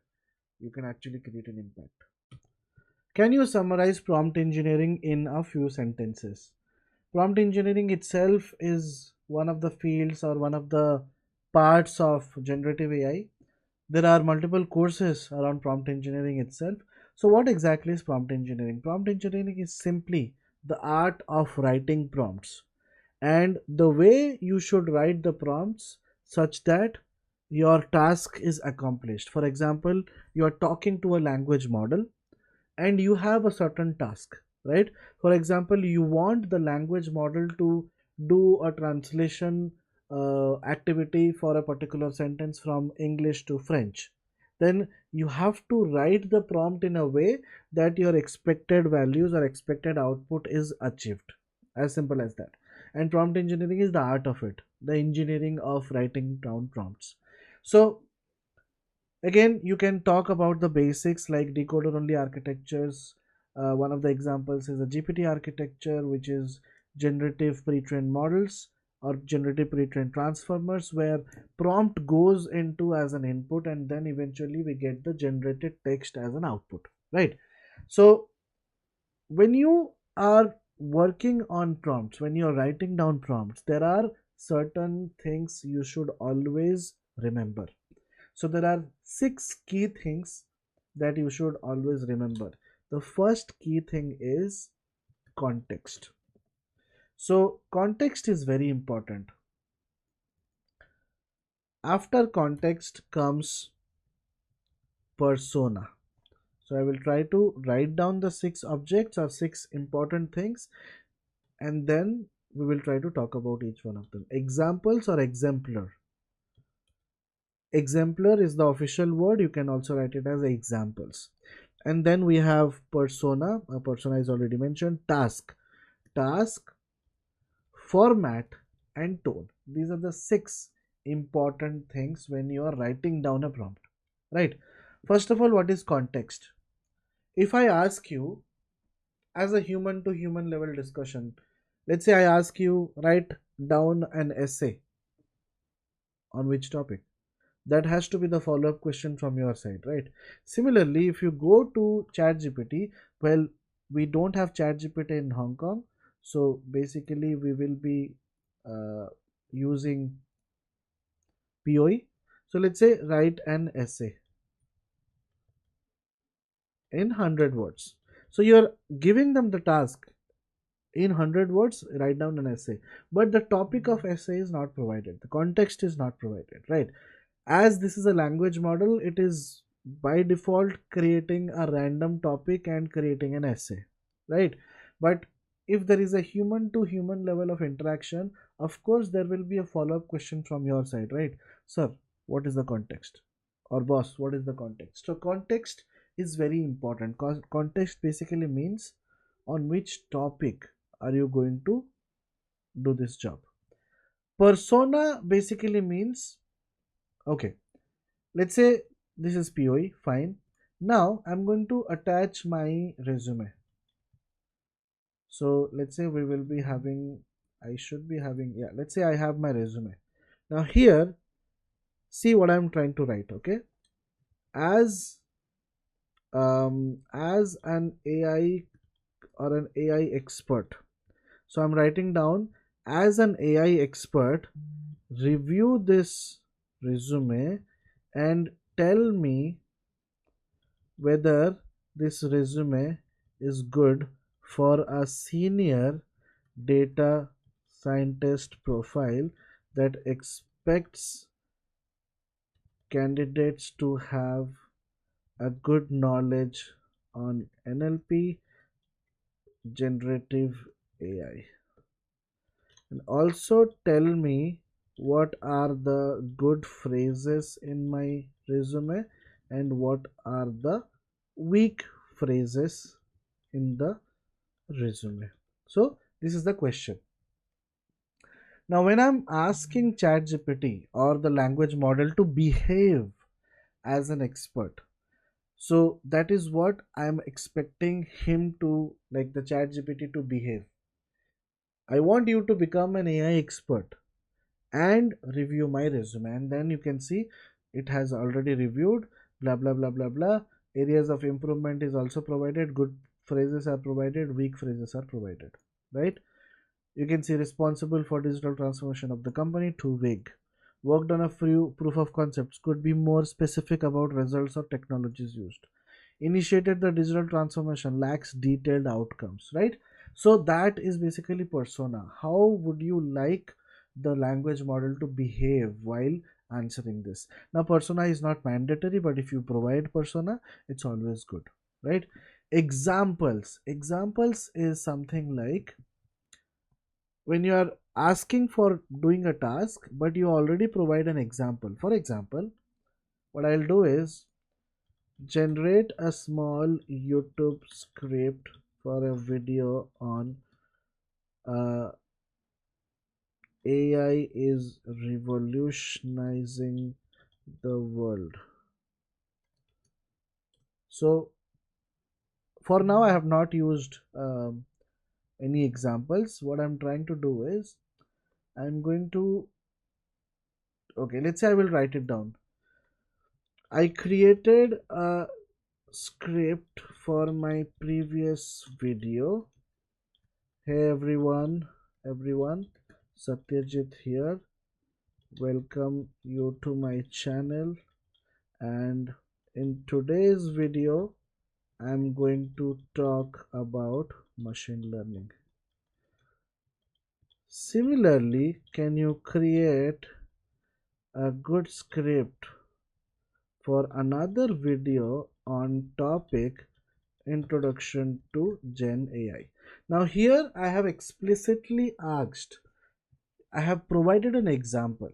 you can actually create an impact. Can you summarize prompt engineering in a few sentences? Prompt engineering itself is one of the fields or one of the parts of generative AI. There are multiple courses around prompt engineering itself. So what exactly is prompt engineering? Prompt engineering is simply the art of writing prompts and the way you should write the prompts such that your task is accomplished. For example, you are talking to a language model and you have a certain task, right? For example, you want the language model to do a translation activity for a particular sentence from English to French. Then you have to write the prompt in a way that your expected values or expected output is achieved. As simple as that. And prompt engineering is the art of it, the engineering of writing down prompts. So again, you can talk about the basics like decoder only architectures. One of the examples is a GPT architecture, which is generative pre-trained models or generative pre-trained transformers, where prompt goes into as an input and then eventually we get the generated text as an output, right? So when you are working on prompts, when you're writing down prompts, there are certain things you should always remember. So there are six key things that you should always remember. The first key thing is context. So context is very important. After context comes persona. So I will try to write down the six objects or six important things and then we will try to talk about each one of them. Examples or exemplar. Exemplar is the official word. You can also write it as examples. And then we have persona. A persona is already mentioned. Task, format, and tone. These are the six important things when you are writing down a prompt. Right. First of all, what is context? If I ask you as a human to human level discussion, let's say I ask you write down an essay on which topic, that has to be the follow-up question from your side, right? Similarly, if you go to ChatGPT, well, we don't have ChatGPT in Hong Kong, so basically we will be uh, using POE. So let's say write an essay in 100 words. So you're giving them the task in 100 words, write down an essay, but the topic of essay is not provided, the context is not provided, right? As this is a language model, it is by default creating a random topic and creating an essay, right? But if there is a human to human level of interaction, of course there will be a follow-up question from your side, right? Sir, what is the context? Or boss, what is the context? So context is very important. Context basically means on which topic are you going to do this job. Persona basically means, okay, let's say this is POE, fine. Now I'm going to attach my resume. So let's say we will be having, I should be having, yeah, let's say I have my resume. Now here, see what I'm trying to write, okay? As as an AI or an AI expert. So I'm writing down as an AI expert, review this resume and tell me whether this resume is good for a senior data scientist profile that expects candidates to have a good knowledge on NLP, generative AI. And also tell me what are the good phrases in my resume and what are the weak phrases in the resume. So this is the question. Now when I'm asking ChatGPT or the language model to behave as an expert, so that is what I'm expecting him to, like the ChatGPT to behave. I want you to become an AI expert and review my resume, and then you can see it has already reviewed, blah blah blah blah blah. Areas of improvement is also provided, good phrases are provided, weak phrases are provided, right? You can see responsible for digital transformation of the company, too vague. Worked on a few proof of concepts, could be more specific about results or technologies used. Initiated the digital transformation, lacks detailed outcomes, right? So that is basically persona. How would you like the language model to behave while answering this? Now persona is not mandatory, but if you provide persona, it's always good, right? Examples is something like when you are asking for doing a task but you already provide an example. For example, what I'll do is generate a small YouTube script for a video on uh, AI is revolutionizing the world. So for now, I have not used any examples. What I'm trying to do is I'm going to, okay, let's say I will write it down. I created a script for my previous video. Hey everyone, Satyajit here. Welcome you to my channel, and in today's video I'm going to talk about machine learning. Similarly, can you create a good script for another video on topic introduction to Gen AI? Now here I have explicitly asked, I have provided an example,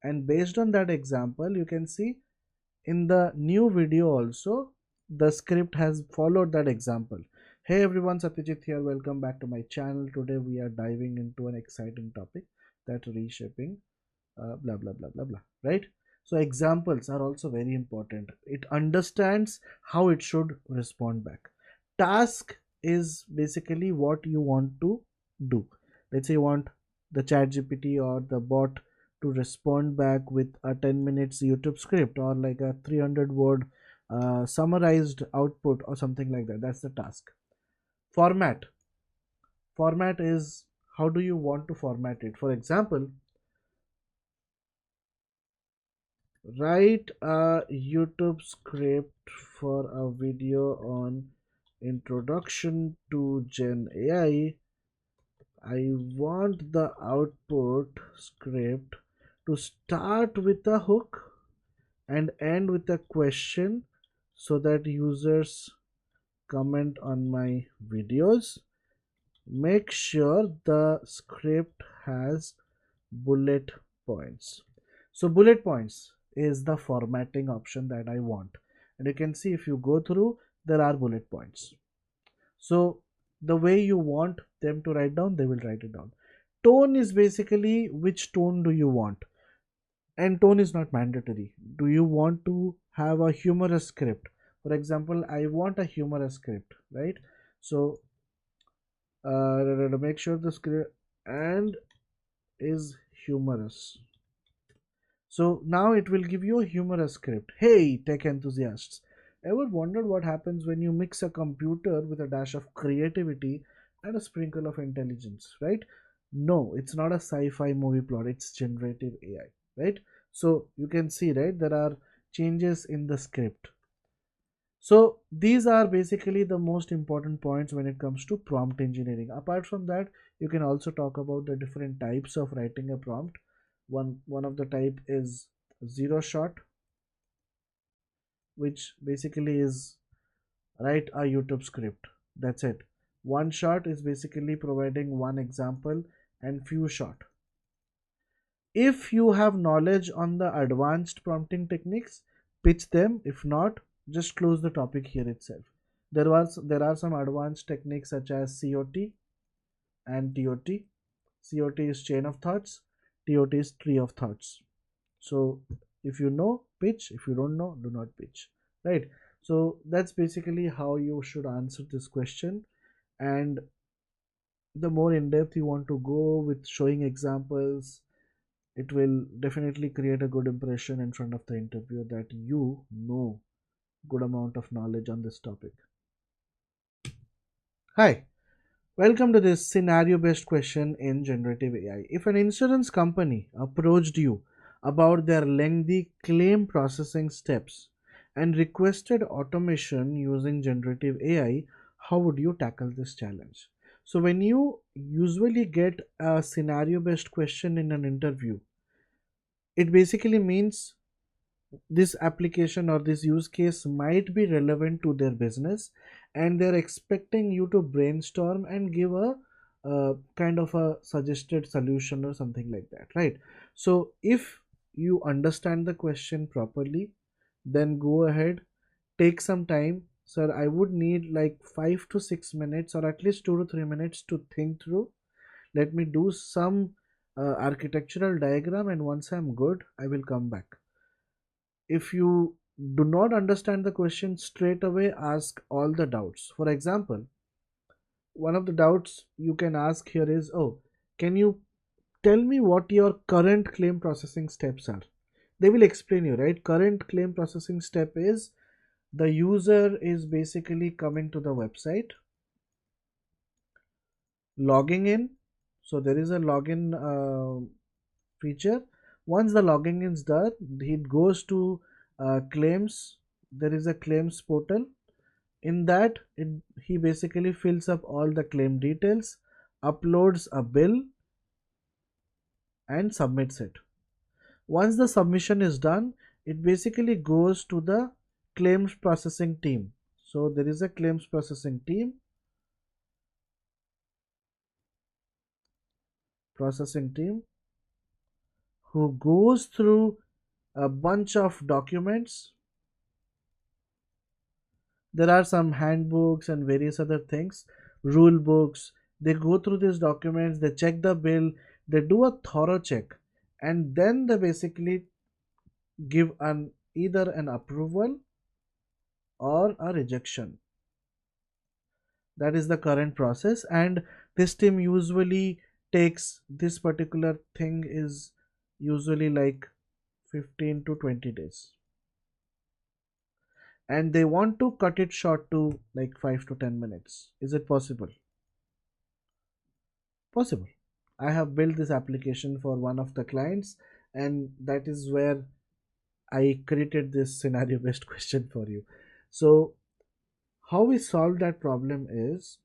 and based on that example you can see in the new video also the script has followed that example. Hey everyone, Satyajit here, welcome back to my channel. Today we are diving into an exciting topic that reshaping blah blah blah blah blah, right? So examples are also very important. It understands how it should respond back. Task is basically what you want to do. Let's say you want the chat gpt or the bot to respond back with a 10 minutes YouTube script or like a 300 word summarized output or something like that. That's the task. Format is how do you want to format it. For example, write a YouTube script for a video on introduction to Gen AI. I want the output script to start with a hook and end with a question so that users comment on my videos. Make sure the script has bullet points. So bullet points is the formatting option that I want, and you can see if you go through there are bullet points. So the way you want them to write down, they will write it down. Tone is basically which tone do you want, and tone is not mandatory. Do you want to have a humorous script? For example, I want a humorous script, right? So make sure the script and is humorous. So now it will give you a humorous script. Hey, tech enthusiasts, ever wondered what happens when you mix a computer with a dash of creativity and a sprinkle of intelligence, right? No, it's not a sci-fi movie plot, it's generative AI, right? So you can see, right, there are changes in the script. So these are basically the most important points when it comes to prompt engineering. Apart from that, you can also talk about the different types of writing a prompt. One of the type is zero shot, which basically is write a YouTube script. That's it. One shot is basically providing one example, and few shot. If you have knowledge on the advanced prompting techniques, pitch them. If not, just close the topic here itself. There are some advanced techniques such as COT and TOT. COT is chain of thoughts, TOT is tree of thoughts. So if you know, pitch. If you don't know, do not pitch. Right. So that's basically how you should answer this question. And the more in depth you want to go with showing examples, it will definitely create a good impression in front of the interviewer that you know good amount of knowledge on this topic. Hi, welcome to this scenario based question in generative AI. If an insurance company approached you about their lengthy claim processing steps and requested automation using generative AI, how would you tackle this challenge? So, when you usually get a scenario based question in an interview, it basically means this application or this use case might be relevant to their business, and they're expecting you to brainstorm and give a kind of a suggested solution or something like that, right? So if you understand the question properly, then go ahead, take some time. Sir, I would need like 5 to 6 minutes or at least 2 to 3 minutes to think through. Let me do some architectural diagram, and once I'm good, I will come back. If you do not understand the question straight away, ask all the doubts. For example, one of the doubts you can ask here is, oh, can you tell me what your current claim processing steps are? They will explain you, right? Current claim processing step is the user is basically coming to the website, logging in. So there is a login feature. Once the logging is done, it goes to claims. There is a claims portal. In that, he basically fills up all the claim details, uploads a bill, and submits it. Once the submission is done, it basically goes to the claims processing team. So there is a claims processing team who goes through a bunch of documents. There are some handbooks and various other things, rule books. They go through these documents, they check the bill, they do a thorough check, and then they basically give an either an approval or a rejection. That is the current process, and this team usually takes this particular thing is usually like 15 to 20 days, and they want to cut it short to like 5 to 10 minutes. Is it possible? Possible. I have built this application for one of the clients, and that is where I created this scenario based question for you. So how we solve that problem is,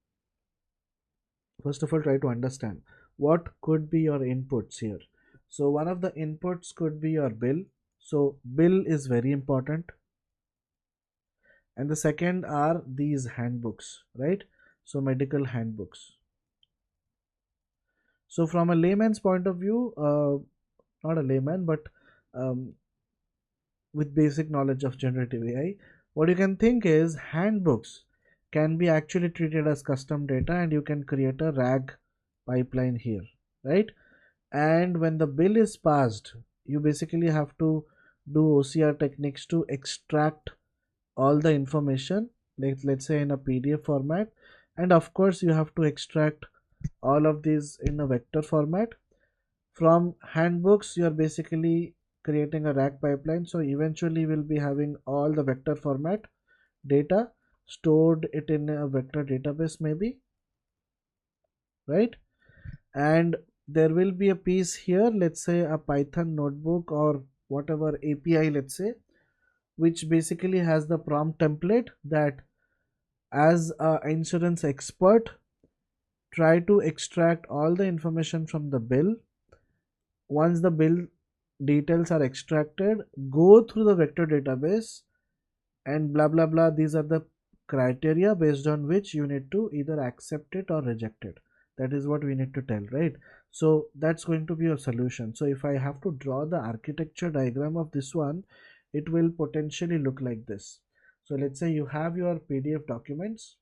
first of all, try to understand what could be your inputs here. So one of the inputs could be your bill. So bill is very important, and the second are these handbooks, right? So medical handbooks. So from a layman's point of view, not a layman, but um, with basic knowledge of generative AI, what you can think is handbooks can be actually treated as custom data, and you can create a RAG pipeline here, right? And when the bill is passed, you basically have to do OCR techniques to extract all the information, like let's say in a PDF format, and of course you have to extract all of these in a vector format. From handbooks, you are basically creating a RAG pipeline, so eventually we'll be having all the vector format data stored it in a vector database maybe, right? And there will be a piece here, let's say a Python notebook or whatever API, let's say, which basically has the prompt template that as a insurance expert, try to extract all the information from the bill. Once the bill details are extracted, go through the vector database and blah blah blah. These are the criteria based on which you need to either accept it or reject it. That is what we need to tell, right? So that's going to be your solution. So if I have to draw the architecture diagram of this one, it will potentially look like this. So let's say you have your PDF documents,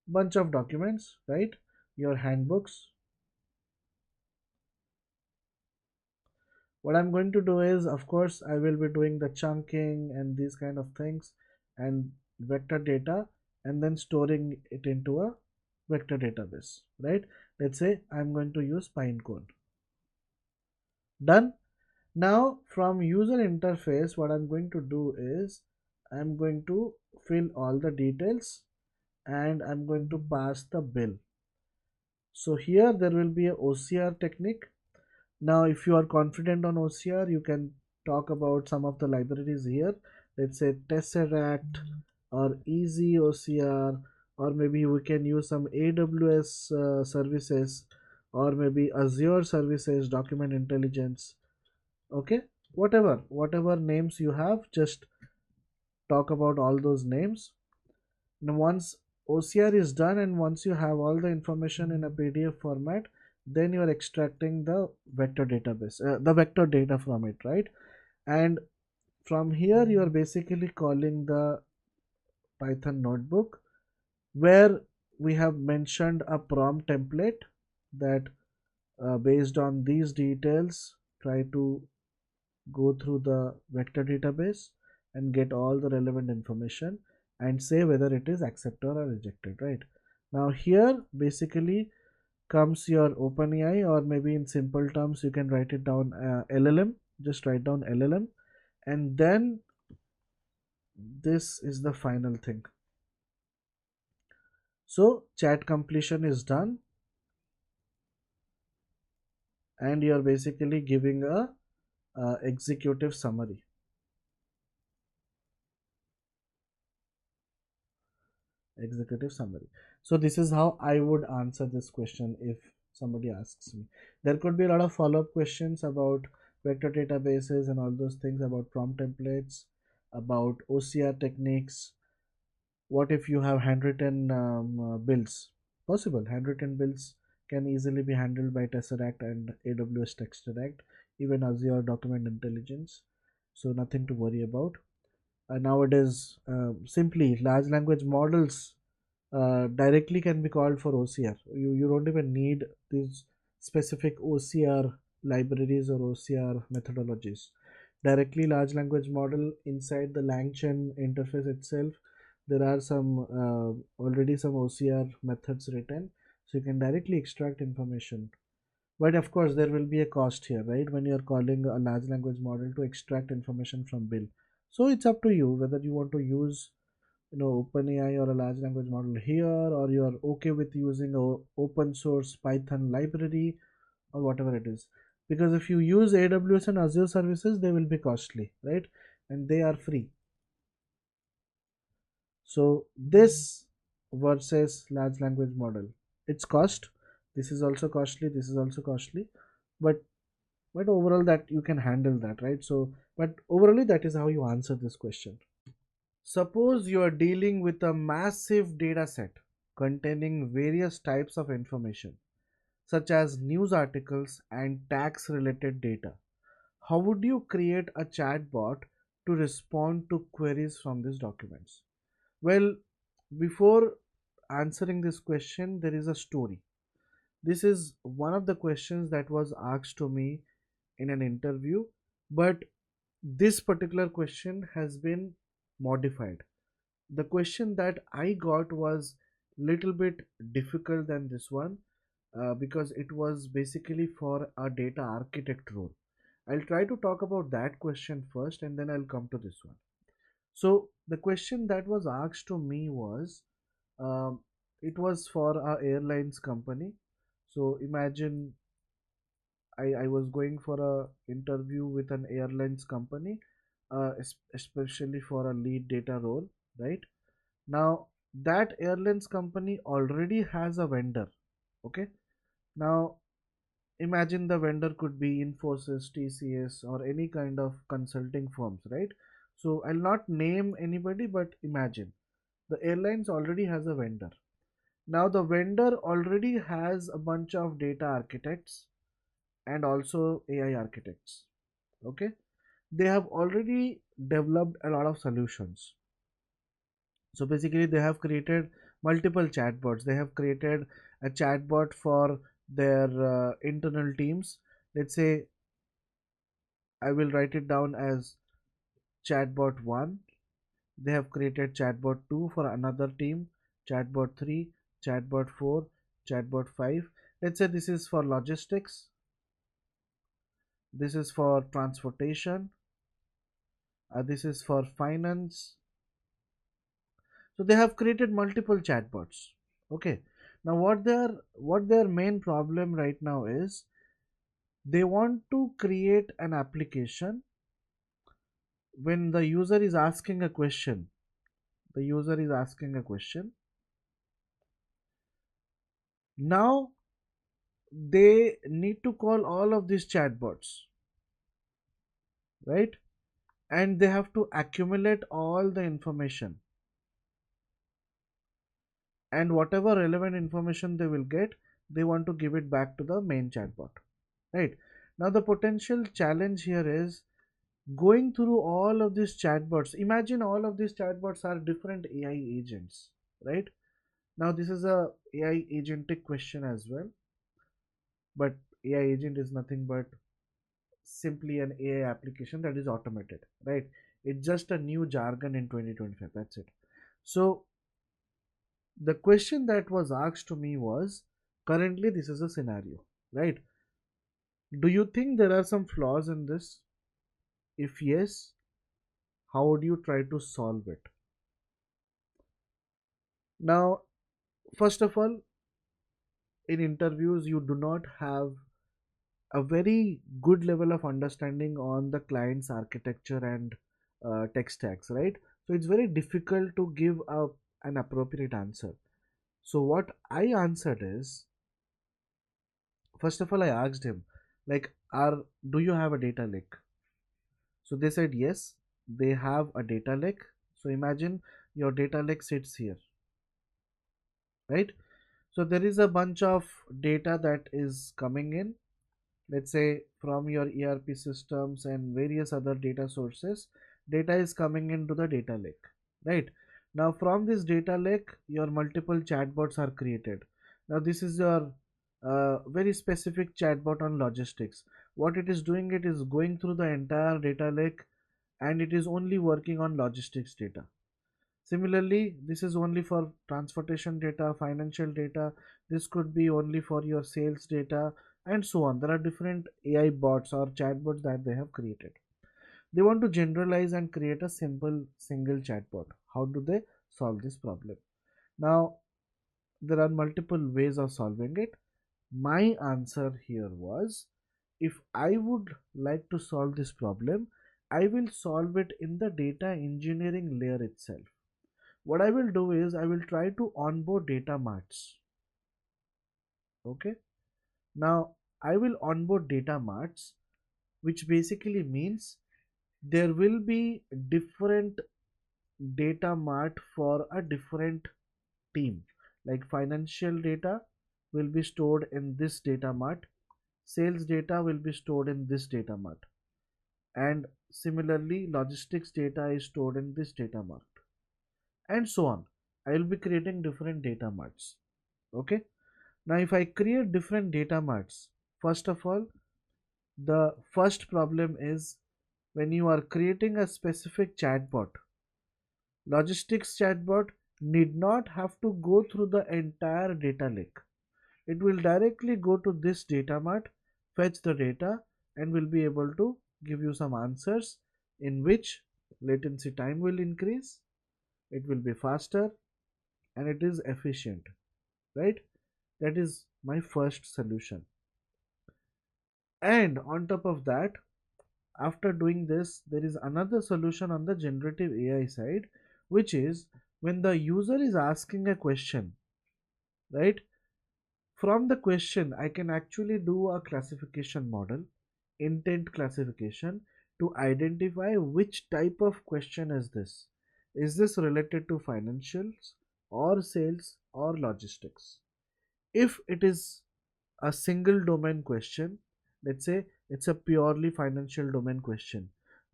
bunch of documents, right? Your handbooks. What I'm going to do is, of course, I will be doing the chunking and these kind of things and vector data, and then storing it into a vector database, right? Let's say I'm going to use Pinecone. Done. Now from user interface, what I'm going to do is I'm going to fill all the details and I'm going to pass the bill. So here there will be a OCR technique. Now, if you are confident on OCR, you can talk about some of the libraries here. Let's say Tesseract or Easy OCR, or maybe we can use some AWS services, or maybe Azure services, document intelligence. Okay, whatever names you have, just talk about all those names. Now, once OCR is done and once you have all the information in a PDF format, then you are extracting the vector database, the vector data from it, right? And from here, you are basically calling the Python notebook where we have mentioned a prompt template that based on these details, try to go through the vector database and get all the relevant information and say whether it is accepted or rejected, right? Now here basically comes your OpenAI, or maybe in simple terms you can write it down LLM. Just write down LLM, and then this is the final thing. So chat completion is done, and you are basically giving a executive summary. Executive summary. So this is how I would answer this question if somebody asks me. There could be a lot of follow-up questions about vector databases and all those things, about prompt templates, about OCR techniques. What if you have handwritten bills? Possible. Handwritten bills can easily be handled by Tesseract and AWS TextEract, even Azure Document Intelligence. So nothing to worry about. Nowadays, simply large language models directly can be called for OCR. You don't even need these specific OCR libraries or OCR methodologies. Directly large language model inside the LangChain interface itself, there are some already some OCR methods written, so you can directly extract information. But of course, there will be a cost here, right? When you are calling a large language model to extract information from bill. So it's up to you whether you want to use OpenAI or a large language model here, or you are okay with using a open source Python library or whatever it is. Because if you use AWS and Azure services, they will be costly, right? And they are free. So this versus large language model, it's cost. This is also costly, this is also costly, but overall that you can handle that, right? So but overall that is how you answer this question. Suppose you are dealing with a massive data set containing various types of information, such as news articles and tax related data. How would you create a chatbot to respond to queries from these documents? Well, before answering this question, there is a story. This is one of the questions that was asked to me in an interview, but this particular question has been modified. The question that I got was little bit difficult than this one, because it was basically for a data architect role. I'll try to talk about that question first and then I'll come to this one. So the question that was asked to me was, um, it was for a airlines company. So imagine I was going for a interview with an airlines company, especially for a lead data role, right? Now that airlines company already has a vendor. Okay. Now imagine the vendor could be Infosys, TCS, or any kind of consulting firms, right? So I'll not name anybody, but imagine the airlines already has a vendor. Now the vendor already has a bunch of data architects and also AI architects. Okay, they have already developed a lot of solutions. So basically, they have created multiple chatbots. They have created a chatbot for their internal teams. Let's say I will write it down as chatbot 1. They have created chatbot 2 for another team, chatbot 3, chatbot 4, chatbot 5. Let's say this is for logistics, this is for transportation, this is for finance. So they have created multiple chatbots. Okay. Now what their main problem right now is they want to create an application when the user is asking a question. The user is asking a question. Now they need to call all of these chatbots, right? And they have to accumulate all the information, and whatever relevant information they will get, they want to give it back to the main chatbot, right? Now the potential challenge here is going through all of these chatbots. Imagine all of these chatbots are different AI agents, right? Now this is a AI agentic question as well, but AI agent is nothing but simply an AI application that is automated, right? It's just a new jargon in 2025. That's it. So the question that was asked to me was, currently this is a scenario, right? Do you think there are some flaws in this? If yes, how would you try to solve it? Now, first of all, in interviews, you do not have a very good level of understanding on the client's architecture and tech stacks, right? So it's very difficult to give an appropriate answer. So what I answered is, first of all, I asked him, like, do you have a data lake? So they said yes, they have a data lake. So imagine your data lake sits here, right? So there is a bunch of data that is coming in, let's say from your ERP systems and various other data sources. Data is coming into the data lake, right? Now from this data lake, your multiple chatbots are created. Now this is your very specific chatbot on logistics. What it is doing, it is going through the entire data lake, and it is only working on logistics data. Similarly, this is only for transportation data, financial data. This could be only for your sales data, and so on. There are different AI bots or chatbots that they have created. They want to generalize and create a simple single chatbot. How do they solve this problem? Now, there are multiple ways of solving it. My answer here was, if I would like to solve this problem, I will solve it in the data engineering layer itself. What I will do is I will try to onboard data marts. Okay. Now I will onboard data marts, which basically means there will be different data mart for a different team. Like financial data will be stored in this data mart, sales data will be stored in this data mart, and similarly logistics data is stored in this data mart, and so on. I will be creating different data marts. Okay. Now, if I create different data marts, first of all, the first problem is when you are creating a specific chatbot, logistics chatbot need not have to go through the entire data lake. It will directly go to this data mart, fetch the data, and will be able to give you some answers in which latency time will increase, it will be faster, and it is efficient, right? That is my first solution. And on top of that, after doing this, there is another solution on the generative AI side, which is when the user is asking a question, right? From the question, I can actually do a classification model, intent classification, to identify which type of question is this. Is this related to financials or sales or logistics? If it is a single domain question, let's say it's a purely financial domain question,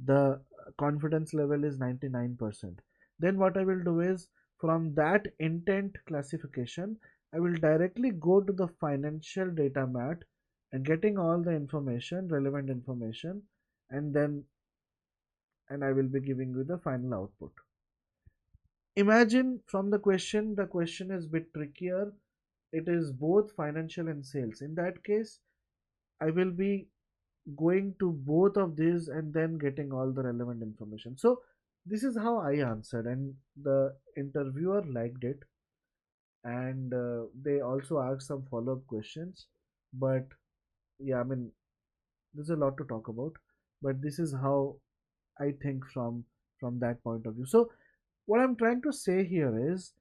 the confidence level is 99%, then what I will do is from that intent classification, I will directly go to the financial data mat and getting all the information, relevant information, and then and I will be giving you the final output. Imagine from the question is bit trickier, it is both financial and sales. In that case, I will be going to both of these and then getting all the relevant information. So this is how I answered, and the interviewer liked it, and they also asked some follow-up questions. But yeah, I mean, there's a lot to talk about, but this is how I think from that point of view. So what I'm trying to say here is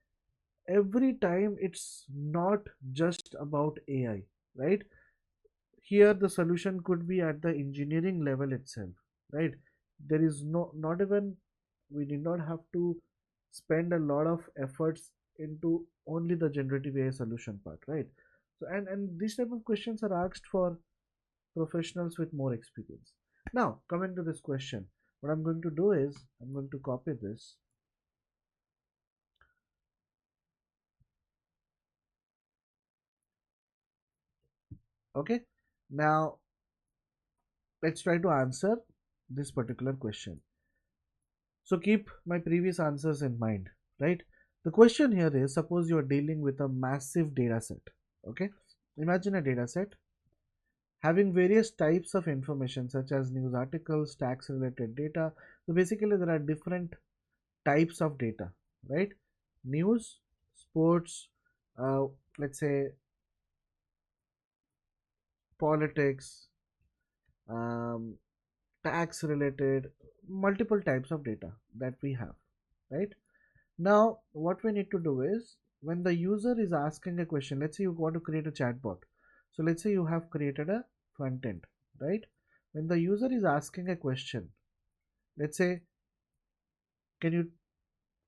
every time it's not just about AI, right? Here the solution could be at the engineering level itself, right? There is not even, we did not have to spend a lot of efforts into only the generative AI solution part, right? So and these type of questions are asked for professionals with more experience. Now coming to this question, what I'm going to do is I'm going to copy this. Okay, now let's try to answer this particular question. So keep my previous answers in mind, right? The question here is, suppose you are dealing with a massive data set. Okay, imagine a data set having various types of information such as news articles, tax related data. So basically there are different types of data, right? News, sports, uh, let's say politics, um, tax related, multiple types of data that we have, right? Now, what we need to do is when the user is asking a question, let's say you want to create a chatbot. So let's say you have created a front end, right? When the user is asking a question, let's say, can you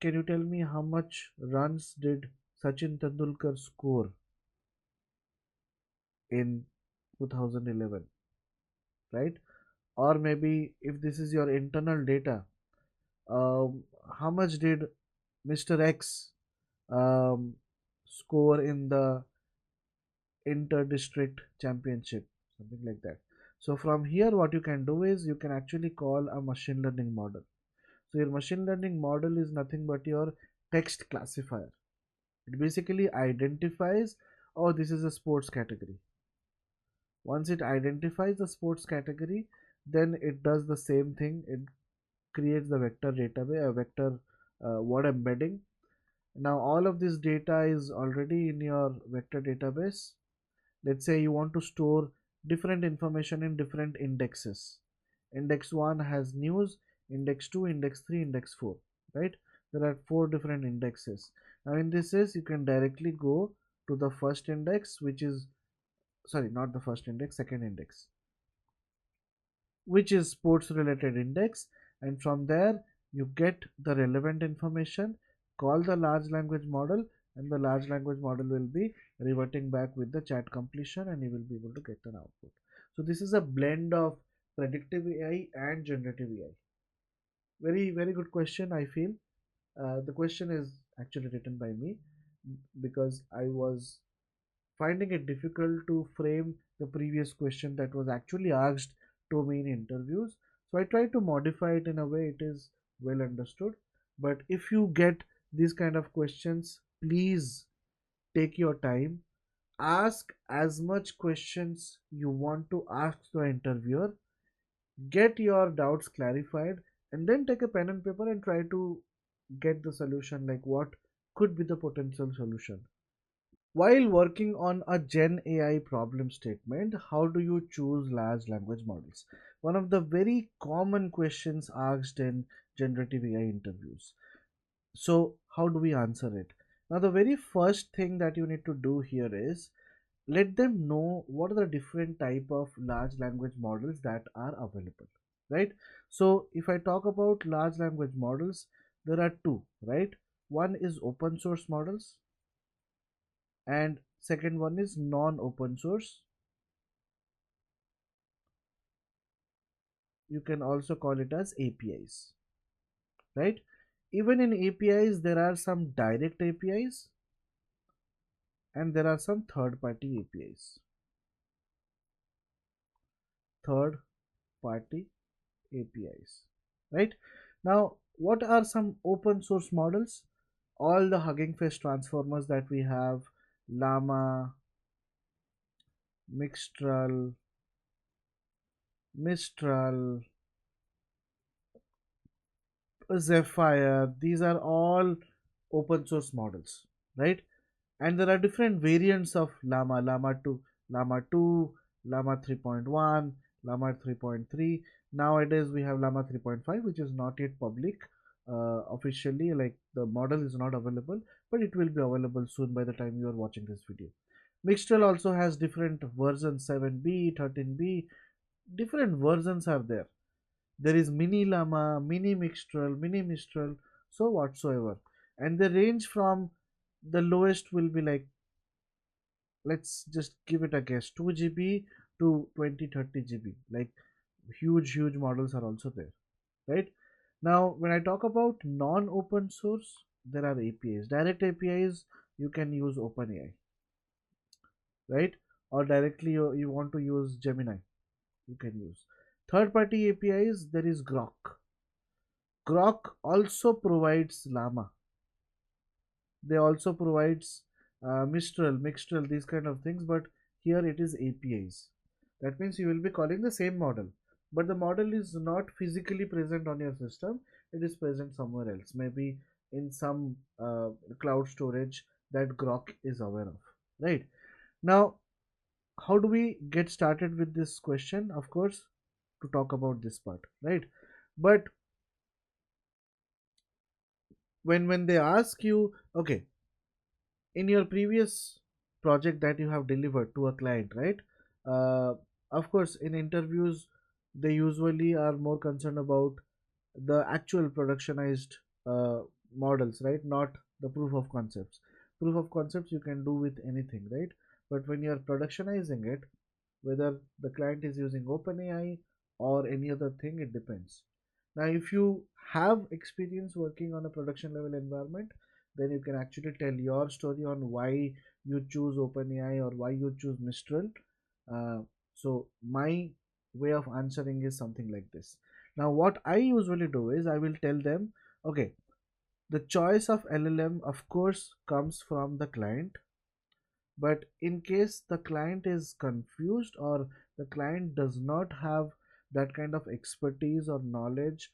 can you tell me how much runs did Sachin Tendulkar score in 2011, right? Or maybe if this is your internal data, um, how much did Mr. X um, score in the inter-district championship, something like that. So from here what you can do is you can actually call a machine learning model. So your machine learning model is nothing but your text classifier. It basically identifies, oh, this is a sports category. Once it identifies the sports category, then it does the same thing. It creates the vector database, a vector word embedding. Now all of this data is already in your vector database. Let's say you want to store different information in different indexes. Index 1 has news, index 2, index 3, index 4, right? There are four different indexes. Now in this case you can directly go to the first index, which is, sorry, not the first index, second index, which is sports related index, and from there you get the relevant information, call the large language model, and the large language model will be reverting back with the chat completion and you will be able to get an output. So this is a blend of predictive AI and generative AI. Very very good question, I feel. The question is actually written by me because I was finding it difficult to frame the previous question that was actually asked to me in interviews. So I try to modify it in a way it is well understood. But if you get these kind of questions, please take your time. Ask as much questions you want to ask the interviewer. Get your doubts clarified, and then take a pen and paper and try to get the solution, like what could be the potential solution. While working on a Gen AI problem statement, how do you choose large language models? One of the very common questions asked in generative AI interviews. So, how do we answer it? Now, the very first thing that you need to do here is let them know what are the different type of large language models that are available, right? So, if I talk about large language models, there are two, right? One is open source models, and second one is non-open source. You can also call it as APIs, right? Even in APIs there are some direct APIs and there are some third party APIs. Third party APIs, right? Now, what are some open source models? All the Hugging Face transformers that we have, Llama, Mixtral, Mistral, Zephyr, these are all open source models, right? And there are different variants of Llama, Llama 2, Llama 2, Llama 3.1, Llama 3.3. Nowadays we have Llama 3.5, which is not yet public officially, like the model is not available, but it will be available soon by the time you are watching this video. Mixtel also has different versions, 7b, 13b, different versions are there. There is mini Llama, mini Mixtral, mini Mistral, so whatsoever. And the range from the lowest will be like, let's just give it a guess, 2 GB to 20-30 GB. Like huge models are also there, right? Now when I talk about non-open source, there are APIs. Direct APIs, you can use OpenAI, right? Or directly you want to use Gemini, you can use. Third party APIs, there is Grok. Grok also provides Llama. They also provides Mixtral, these kind of things, but here it is APIs. That means you will be calling the same model, but the model is not physically present on your system. It is present somewhere else, maybe in some cloud storage that Grok is aware of. Right now, how do we get started with this question? Of course, to talk about this part, right? But when they ask you, okay, in your previous project that you have delivered to a client, right? uh, of course in interviews they usually are more concerned about the actual productionized uh, models, right? Not the proof of concepts. Proof of concepts you can do with anything, right? But when you are productionizing it, whether the client is using OpenAI or any other thing, it depends. Now, if you have experience working on a production level environment, then you can actually tell your story on why you choose OpenAI or why you choose Mistral. So, my way of answering is something like this. Now, what I usually do is I will tell them, okay, the choice of LLM, of course, comes from the client, but in case the client is confused or the client does not have that kind of expertise or knowledge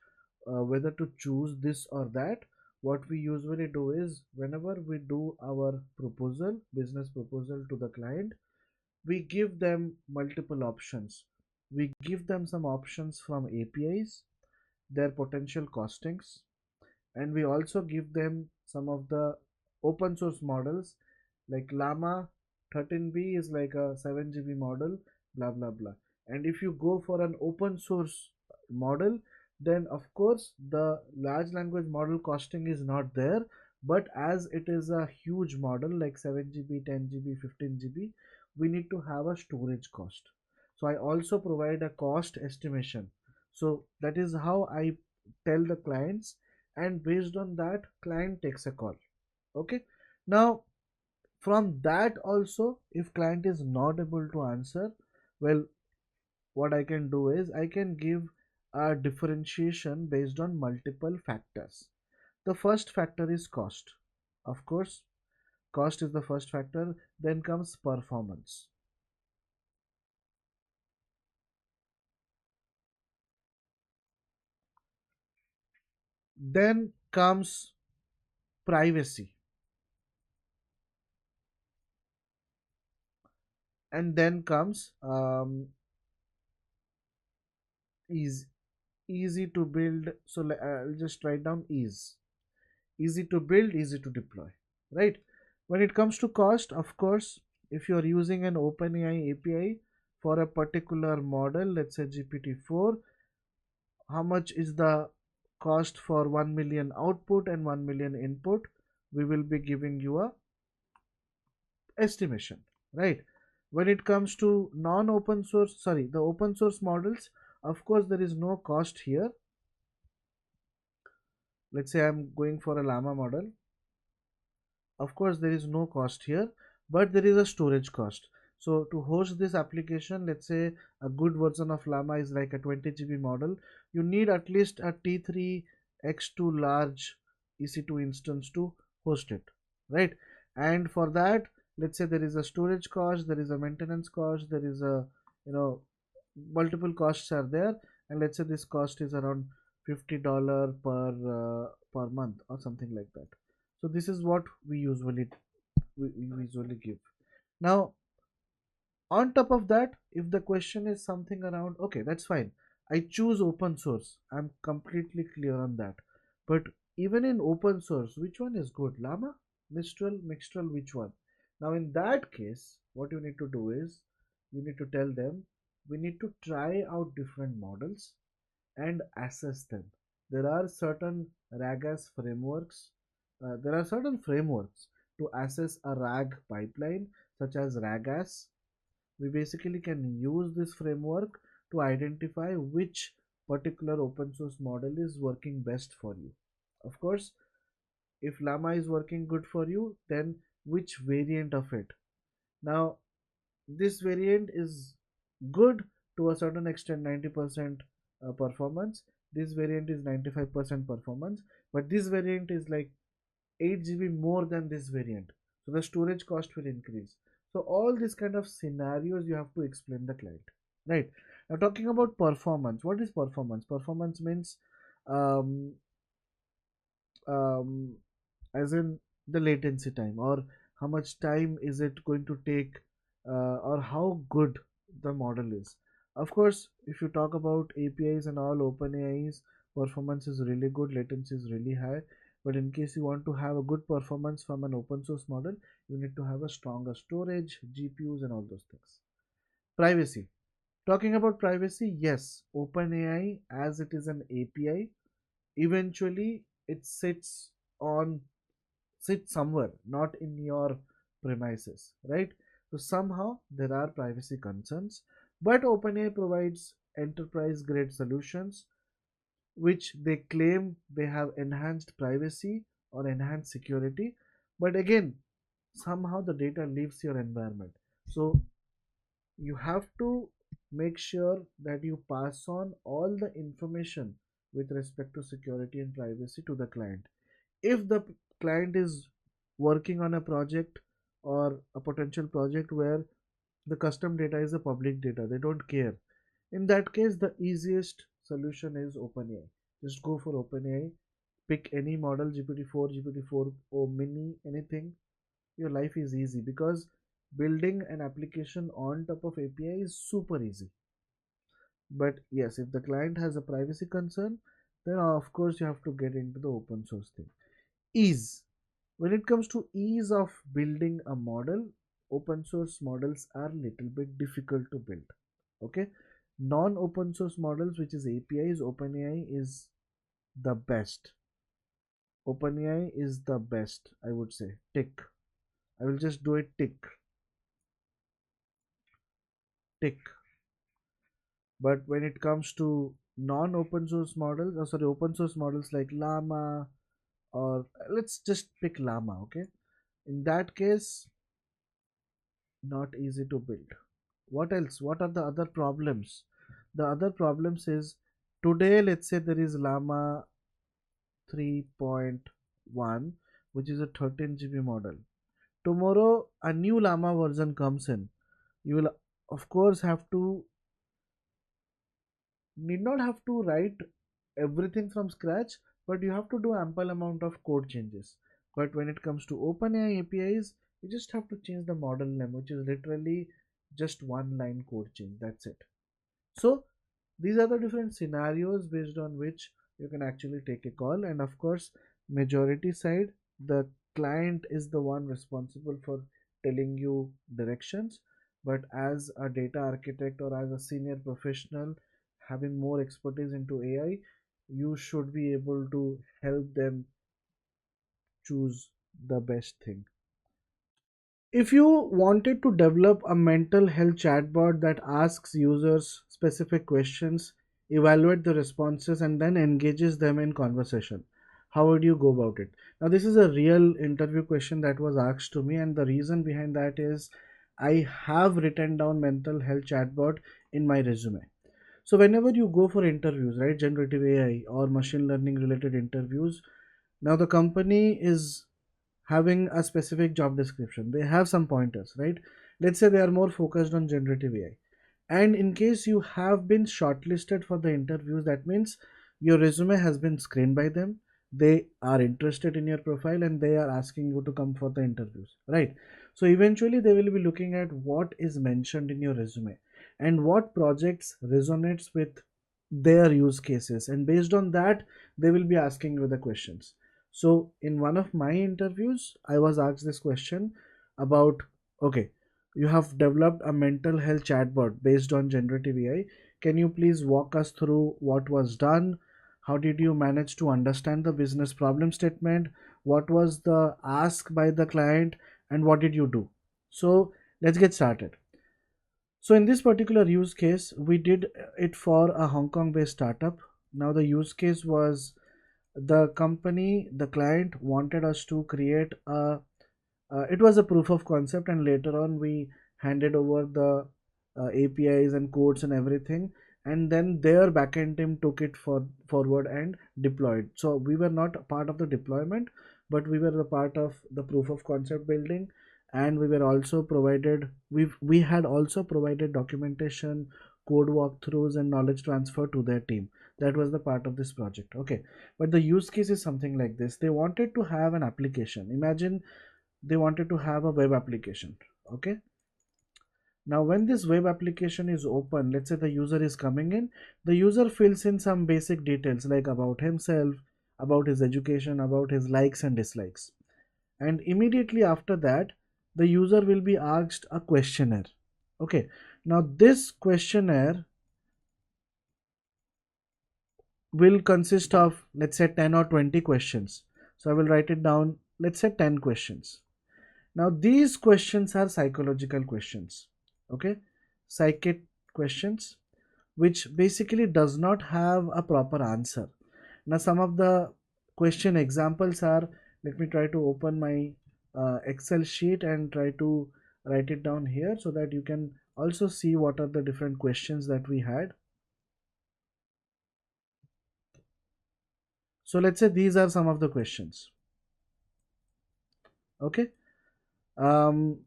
whether to choose this or that, what we usually do is whenever we do our proposal, business proposal to the client, we give them multiple options. We give them some options from APIs, their potential costings, and we also give them some of the open source models like Llama 13b is like a 7 GB model, blah blah blah. And if you go for an open source model, then of course the large language model costing is not there, but as it is a huge model like 7 GB, 10 GB, 15 GB, we need to have a storage cost. So I also provide a cost estimation. So that is how I tell the clients, and based on that client takes a call. Okay, now from that also, if client is not able to answer, well, what I can do is I can give a differentiation based on multiple factors. The first factor is cost. Of course, cost is the first factor. Then comes performance. Then comes privacy. And then comes easy, easy to build. So I'll just write down easy to build, easy to deploy, right? When it comes to cost, of course, if you're using an OpenAI API for a particular model, let's say GPT-4, how much is the cost for 1 million output and 1 million input? We will be giving you a estimation, right? When it comes to non-open source, sorry, the open source models, of course, there is no cost here. Let's say I'm going for a Llama model. Of course, there is no cost here, but there is a storage cost. So to host this application, let's say a good version of Llama is like a 20 GB model. You need at least a T3 X2 large EC2 instance to host it, right? And for that, let's say there is a storage cost, there is a maintenance cost, there is a, you know, multiple costs are there, and let's say this cost is around $50 per month or something like that. So this is what we usually give. Now, on top of that, if the question is something around, okay, that's fine, I choose open source, I'm completely clear on that. But even in open source, which one is good? Llama, Mistral, which one? Now in that case, what you need to do is you need to tell them we need to try out different models and assess them. There are certain RAGAS frameworks. There are certain frameworks to assess a RAG pipeline, such as RAGAS. We basically can use this framework to identify which particular open source model is working best for you. Of course, if Llama is working good for you, then which variant of it? Now, this variant is good to a certain extent, 90% performance. This variant is 95% performance, but this variant is like 8 GB more than this variant, so the storage cost will increase. So all these kind of scenarios you have to explain the client, right? Now talking about performance, what is performance? Performance means um, um, as in the latency time, or how much time is it going to take, or how good the model is. Of course, if you talk about APIs and all open AIs, performance is really good, latency is really high. But in case you want to have a good performance from an open source model, you need to have a stronger storage, GPUs, and all those things. Privacy. Talking about privacy, yes, OpenAI, as it is an API, eventually it on sits somewhere, not in your premises, right? So somehow there are privacy concerns, but OpenAI provides enterprise grade solutions which they claim they have enhanced privacy or enhanced security. But again, somehow the data leaves your environment. So you have to make sure that you pass on all the information with respect to security and privacy to the client. If the client is working on a project or a potential project where the custom data is a public data, they don't care. In that case, the easiest solution is OpenAI. Just go for OpenAI, pick any model, GPT-4, GPT-4 or mini, anything. Your life is easy because building an application on top of API is super easy. But yes, if the client has a privacy concern, then of course you have to get into the open source thing. Ease. When it comes to ease of building a model, open source models are little bit difficult to build. Okay, non-open source models, which is APIs, OpenAI is the best. OpenAI is the best, I would say. Tick. I will just do it tick, tick. But when it comes to non-open source models, or sorry, open source models like Llama, or let's just pick Llama, okay? In that case, not easy to build. What else? What are the other problems? The other problems is today, let's say there is Llama 3.1, which is a 13 GB model. Tomorrow, a new Llama version comes in. You will, of course, need not have to write everything from scratch, but you have to do ample amount of code changes. But when it comes to OpenAI APIs, you just have to change the model name, which is literally just one line code change, that's it. So these are the different scenarios based on which you can actually take a call. And of course, majority side, the client is the one responsible for telling you directions. But as a data architect or as a senior professional having more expertise into AI, you should be able to help them choose the best thing. If you wanted to develop a mental health chatbot that asks users specific questions, evaluate the responses, and then engages them in conversation, how would you go about it? Now, this is a real interview question that was asked to me, and the reason behind that is I have written down mental health chatbot in my resume. So, whenever you go for interviews, right, generative AI or machine learning related interviews, now the company is having a specific job description. They have some pointers, right? Let's say they are more focused on generative AI. And in case you have been shortlisted for the interviews, that means your resume has been screened by them. They are interested in your profile and they are asking you to come for the interviews, right? So eventually they will be looking at what is mentioned in your resume and what projects resonates with their use cases, and based on that they will be asking you the questions. So in one of my interviews, I was asked this question about, okay, you have developed a mental health chatbot based on generative AI. Can you please walk us through what was done? How did you manage to understand the business problem statement? What was the ask by the client? And what did you do? So let's get started. So in this particular use case, we did it for a Hong Kong based startup. Now the use case was the company, the client wanted us to create a it was a proof of concept, and later on we handed over the APIs and codes and everything, and then their backend team took it forward and deployed. So we were not a part of the deployment, but we were a part of the proof of concept building, and we were also provided we had also provided documentation, code walkthroughs, and knowledge transfer to their team. That was the part of this project. Okay, but the use case is something like this. They wanted to have an application. Imagine they wanted to have a web application. Okay, now when this web application is open, let's say the user is coming in, the user fills in some basic details like about himself, about his education, about his likes and dislikes, and immediately after that the user will be asked a questionnaire. Okay, now this questionnaire will consist of, let's say, 10 or 20 questions. So I will write it down, let's say 10 questions. Now, these questions are psychological questions, okay? Psychic questions, which basically does not have a proper answer. Now, some of the question examples are, let me try to open my Excel sheet and try to write it down here so that you can also see what are the different questions that we had. So, let's say these are some of the questions, okay? Um,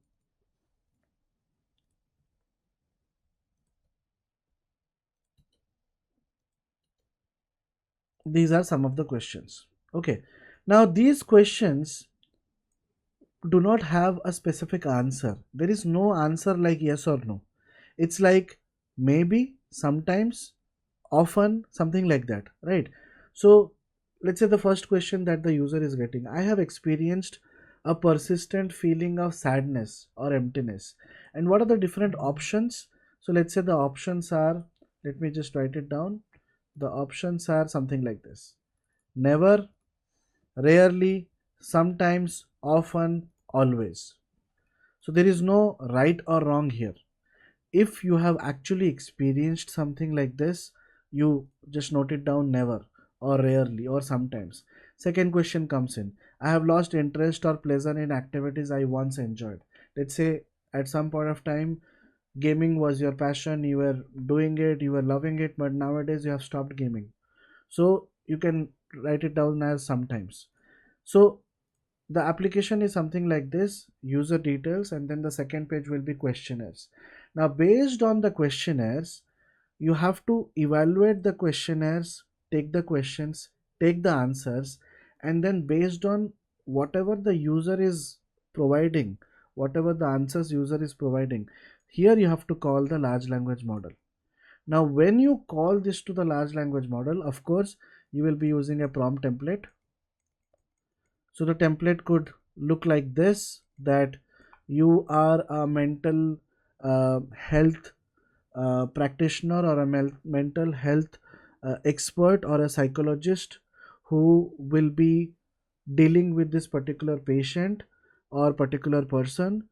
these are some of the questions, okay? Now, these questions do not have a specific answer. There is no answer like yes or no. It's like maybe, sometimes, often, something like that, right? So, let's say the first question that the user is getting, I have experienced a persistent feeling of sadness or emptiness. And what are the different options? So, let's say the options are, let me just write it down. The options are something like this: never, rarely, sometimes, often, always. So there is no right or wrong here. If you have actually experienced something like this, you just note it down: never, or rarely, or sometimes. Second question comes in: I have lost interest or pleasure in activities I once enjoyed. Let's say at some point of time, gaming was your passion, you were doing it, you were loving it, but nowadays you have stopped gaming. So you can write it down as sometimes. So the application is something like this: user details, and then the second page will be questionnaires. Now based on the questionnaires, you have to evaluate the questionnaires, take the questions, take the answers, and then based on whatever the user is providing, whatever the answers user is providing, Here you have to call the large language model. Now when you call this to the large language model, of course you will be using a prompt template. So the template could look like this, that you are a mental health practitioner or a mental health expert or a psychologist who will be dealing with this particular patient or particular person,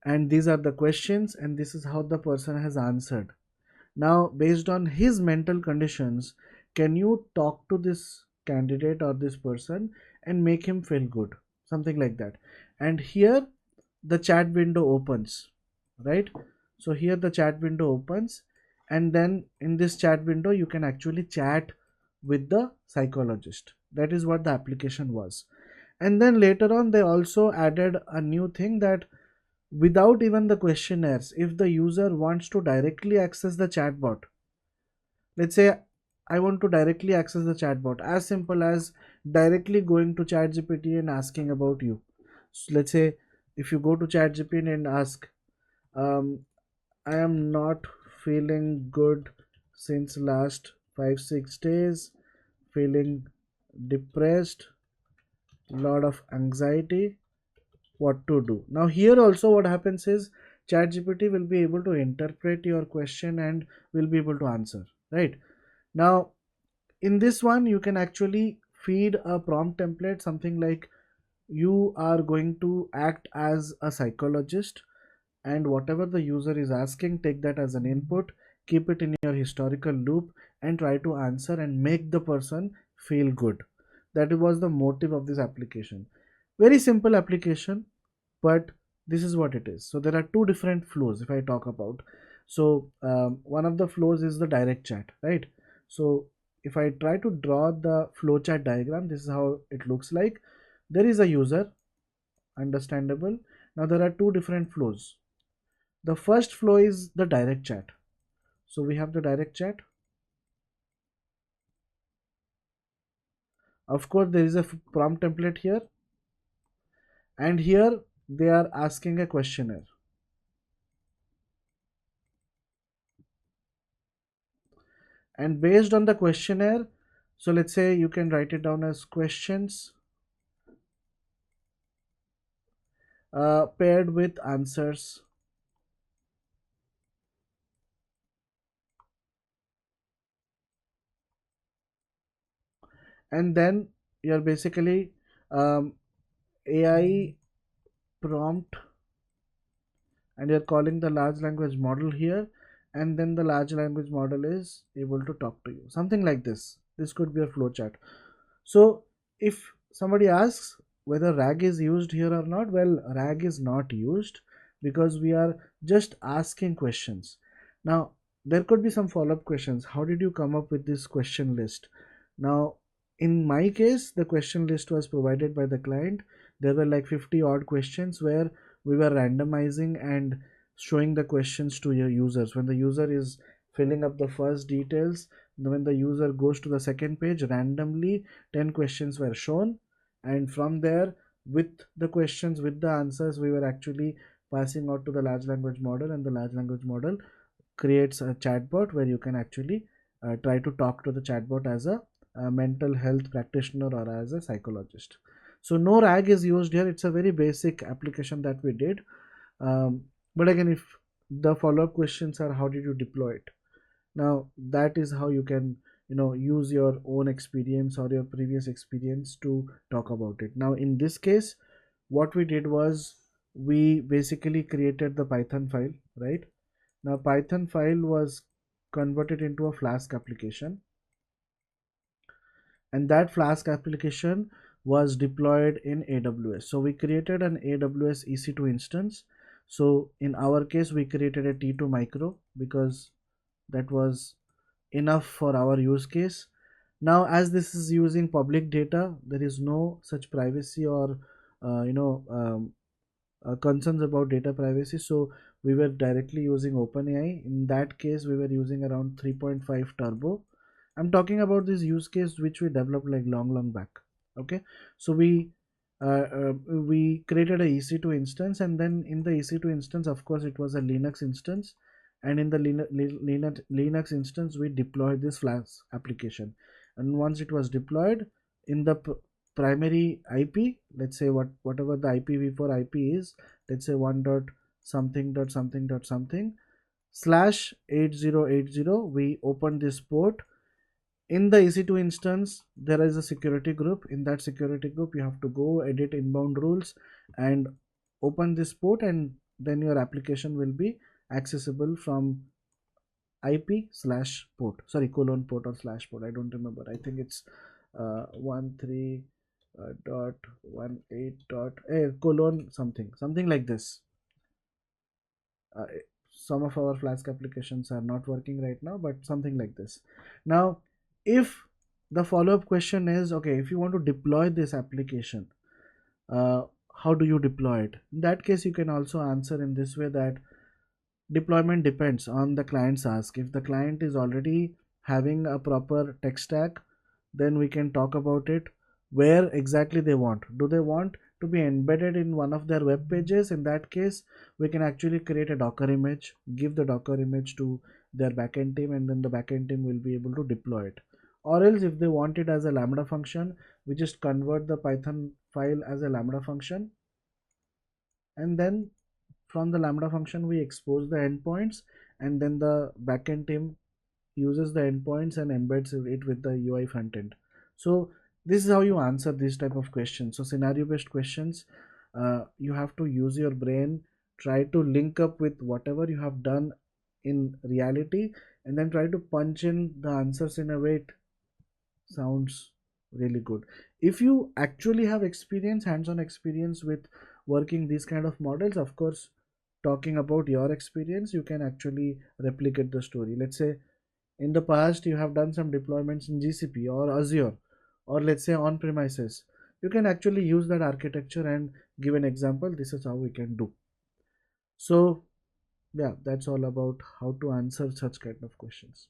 and these are the questions and this is how the person has answered. Now based on his mental conditions, can you talk to this candidate or this person and make him feel good, something like that. And here the chat window opens, right? So here the chat window opens, and then in this chat window you can actually chat with the psychologist. That is what the application was. And then later on they also added a new thing, that without even the questionnaires, if the user wants to directly access the chatbot, let's say I want to directly access the chatbot, as simple as directly going to ChatGPT and asking about you. So let's say if you go to ChatGPT and ask, um, I am not feeling good since last 5 6 days, feeling depressed, lot of anxiety, what to do. Now here also what happens is ChatGPT will be able to interpret your question and will be able to answer, right? Now in this one you can actually feed a prompt template, something like you are going to act as a psychologist, and whatever the user is asking, take that as an input, keep it in your historical loop and try to answer and make the person feel good. That was the motive of this application. Very simple application, but this is what it is. So there are two different flows if I talk about. So one of the flows is the direct chat, right? So if I try to draw the flowchart diagram, this is how it looks like. There is a user, understandable. Now there are two different flows. The first flow is the direct chat. So we have the direct chat. Of course there is a prompt template here, and here they are asking a questionnaire. And based on the questionnaire, so let's say you can write it down as questions paired with answers. And then you're basically AI prompt, and you're calling the large language model here, and then the large language model is able to talk to you, something like this. This could be a flowchart. So if somebody asks whether RAG is used here or not, well, RAG is not used because we are just asking questions. Now there could be some follow-up questions. How did you come up with this question list? Now in my case, the question list was provided by the client. There were like 50 odd questions where we were randomizing and showing the questions to your users. When the user is filling up the first details, when the user goes to the second page, randomly 10 questions were shown, and from there, with the questions, with the answers, we were actually passing out to the large language model, and the large language model creates a chatbot where you can actually try to talk to the chatbot as a mental health practitioner or as a psychologist. So no RAG is used here. It's a very basic application that we did. But again, if the follow-up questions are how did you deploy it, now that is how you can use your own experience or your previous experience to talk about it. Now in this case, what we did was we basically created the Python file, right? Now Python file was converted into a Flask application, and that Flask application was deployed in AWS. So we created an AWS EC2 instance. So in our case, we created a T2 micro because that was enough for our use case. Now as this is using public data, there is no such privacy or uh, you know um, concerns about data privacy, so we were directly using OpenAI. In that case we were using around 3.5 turbo. I'm talking about this use case which we developed like long back. Okay, so we we created a EC2 instance, and then in the EC2 instance, of course, it was a Linux instance, and in the Linux instance, we deployed this Flask application, and once it was deployed in the primary IP, let's say whatever the IPv4 IP is, let's say 1 dot something dot something dot something slash 8080, we open this port. In the EC2 instance, there is a security group. In that security group, you have to go edit inbound rules and open this port, and then your application will be accessible from IP slash port, sorry, colon port or slash port, I don't remember. I think it's 13 dot 18 dot colon something like this. uh, some of our Flask applications are not working right now, but something like this. Now, if the follow-up question is, okay, if you want to deploy this application, uh, how do you deploy it? In that case, you can also answer in this way, that deployment depends on the client's ask. If the client is already having a proper tech stack, then we can talk about it. Where exactly they want? Do they want to be embedded in one of their web pages? In that case, we can actually create a Docker image, give the Docker image to their backend team, and then the backend team will be able to deploy it. Or else, if they want it as a Lambda function, we just convert the Python file as a Lambda function, and then from the Lambda function we expose the endpoints, and then the backend team uses the endpoints and embeds it with the UI front end. So this is how you answer this type of questions. So scenario based questions, you have to use your brain, try to link up with whatever you have done in reality, and then try to punch in the answers in a way it sounds really good. If you actually have experience, hands-on experience with working these kind of models, of course, talking about your experience, you can actually replicate the story. Let's say in the past you have done some deployments in GCP or Azure, or let's say on premises, you can actually use that architecture and give an example. This is how we can do. So yeah, that's all about how to answer such kind of questions.